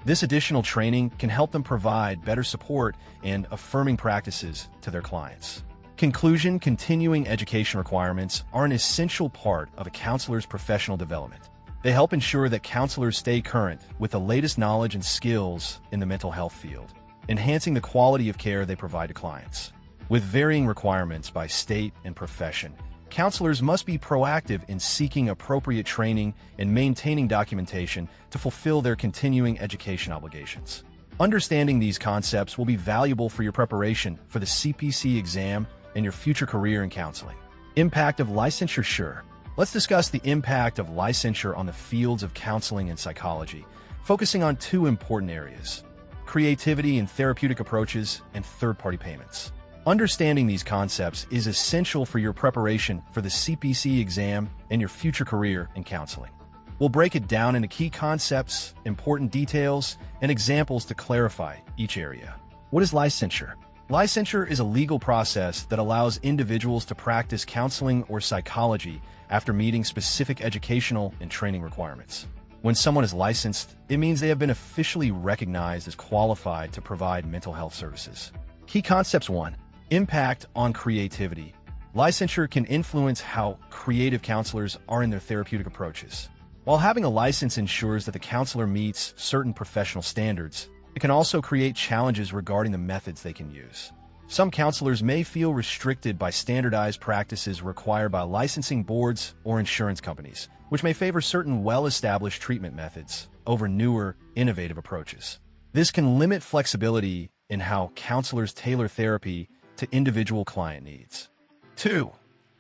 This additional training can help them provide better support and affirming practices to their clients. Conclusion: continuing education requirements are an essential part of a counselor's professional development. They help ensure that counselors stay current with the latest knowledge and skills in the mental health field, enhancing the quality of care they provide to clients. With varying requirements by state and profession, Counselors must be proactive in seeking appropriate training and maintaining documentation to fulfill their continuing education obligations. Understanding these concepts will be valuable for your preparation for the CPC exam and your future career in counseling. Impact of licensure. Sure. Let's discuss the impact of licensure on the fields of counseling and psychology, focusing on two important areas: creativity and therapeutic approaches, and third-party payments. Understanding these concepts is essential for your preparation for the CPC exam and your future career in counseling. We'll break it down into key concepts, important details, and examples to clarify each area. What is licensure? Licensure is a legal process that allows individuals to practice counseling or psychology after meeting specific educational and training requirements. When someone is licensed, it means they have been officially recognized as qualified to provide mental health services. Key concepts. 1. Impact on creativity. Licensure can influence how creative counselors are in their therapeutic approaches. While having a license ensures that the counselor meets certain professional standards, it can also create challenges regarding the methods they can use. Some counselors may feel restricted by standardized practices required by licensing boards or insurance companies, which may favor certain well-established treatment methods over newer, innovative approaches. This can limit flexibility in how counselors tailor therapy to individual client needs. 2.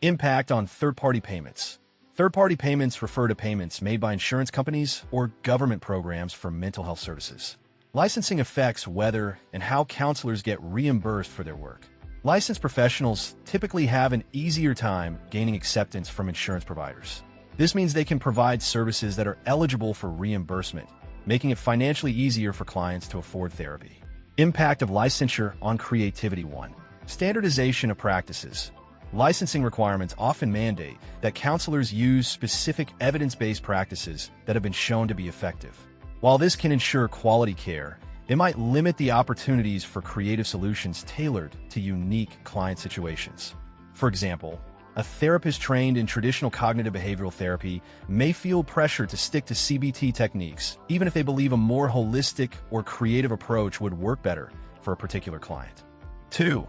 Impact on third-party payments. Third-party payments refer to payments made by insurance companies or government programs for mental health services. Licensing affects whether and how counselors get reimbursed for their work. Licensed professionals typically have an easier time gaining acceptance from insurance providers. This means they can provide services that are eligible for reimbursement, making it financially easier for clients to afford therapy. Impact of licensure on creativity. 1. Standardization of practices. Licensing requirements often mandate that counselors use specific evidence-based practices that have been shown to be effective. While this can ensure quality care, it might limit the opportunities for creative solutions tailored to unique client situations. For example, a therapist trained in traditional cognitive behavioral therapy may feel pressure to stick to CBT techniques, even if they believe a more holistic or creative approach would work better for a particular client. 2.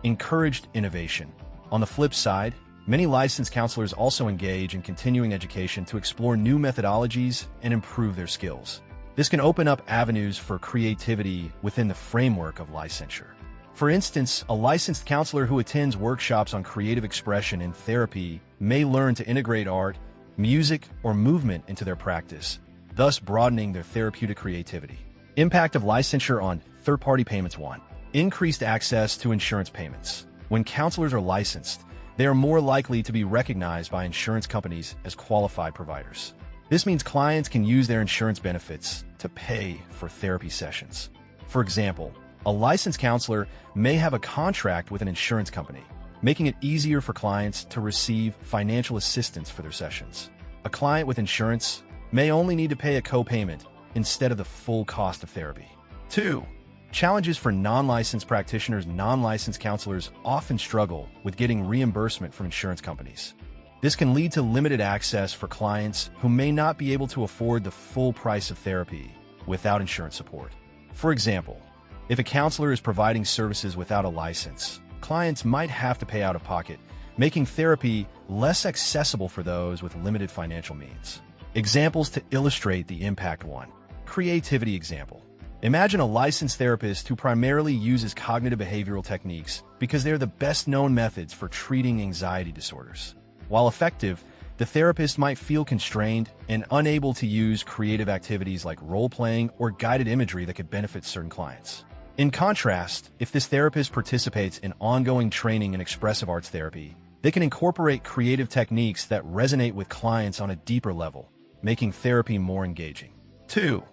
Encouraged innovation. On the flip side, many licensed counselors also engage in continuing education to explore new methodologies and improve their skills. This can open up avenues for creativity within the framework of licensure. For instance, a licensed counselor who attends workshops on creative expression in therapy may learn to integrate art, music, or movement into their practice, thus broadening their therapeutic creativity. Impact of licensure on third-party payments. 1. Increased access to insurance payments. When counselors are licensed, they are more likely to be recognized by insurance companies as qualified providers. This means clients can use their insurance benefits to pay for therapy sessions. For example, a licensed counselor may have a contract with an insurance company, making it easier for clients to receive financial assistance for their sessions. A client with insurance may only need to pay a co-payment instead of the full cost of therapy. 2. Challenges for non-licensed practitioners. Non-licensed counselors often struggle with getting reimbursement from insurance companies. This can lead to limited access for clients who may not be able to afford the full price of therapy without insurance support. For example, if a counselor is providing services without a license, clients might have to pay out of pocket, making therapy less accessible for those with limited financial means. Examples to illustrate the impact. 1. Creativity example. Imagine a licensed therapist who primarily uses cognitive behavioral techniques because they're the best-known methods for treating anxiety disorders. While effective, the therapist might feel constrained and unable to use creative activities like role-playing or guided imagery that could benefit certain clients. In contrast, if this therapist participates in ongoing training in expressive arts therapy, they can incorporate creative techniques that resonate with clients on a deeper level, making therapy more engaging. 2.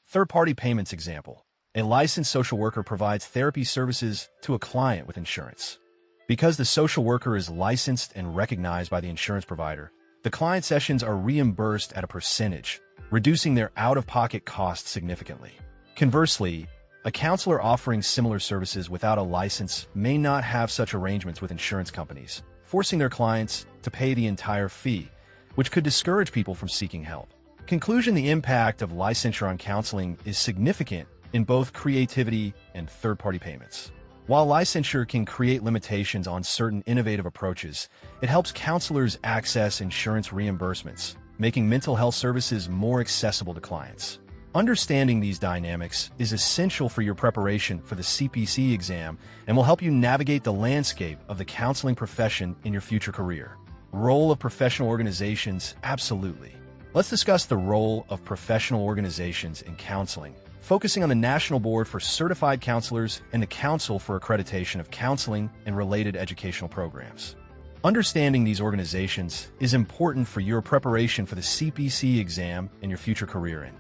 Third-party payments example. A licensed social worker provides therapy services to a client with insurance. Because the social worker is licensed and recognized by the insurance provider, the client sessions are reimbursed at a percentage, reducing their out-of-pocket costs significantly. Conversely, a counselor offering similar services without a license may not have such arrangements with insurance companies, forcing their clients to pay the entire fee, which could discourage people from seeking help. Conclusion: the impact of licensure on counseling is significant in both creativity and third-party payments. While licensure can create limitations on certain innovative approaches, it helps counselors access insurance reimbursements, making mental health services more accessible to clients. Understanding these dynamics is essential for your preparation for the CPC exam and will help you navigate the landscape of the counseling profession in your future career. Role of professional organizations, absolutely. Let's discuss the role of professional organizations in counseling, focusing on the National Board for Certified Counselors and the Council for Accreditation of Counseling and Related Educational Programs. Understanding these organizations is important for your preparation for the CPC exam and your future career in.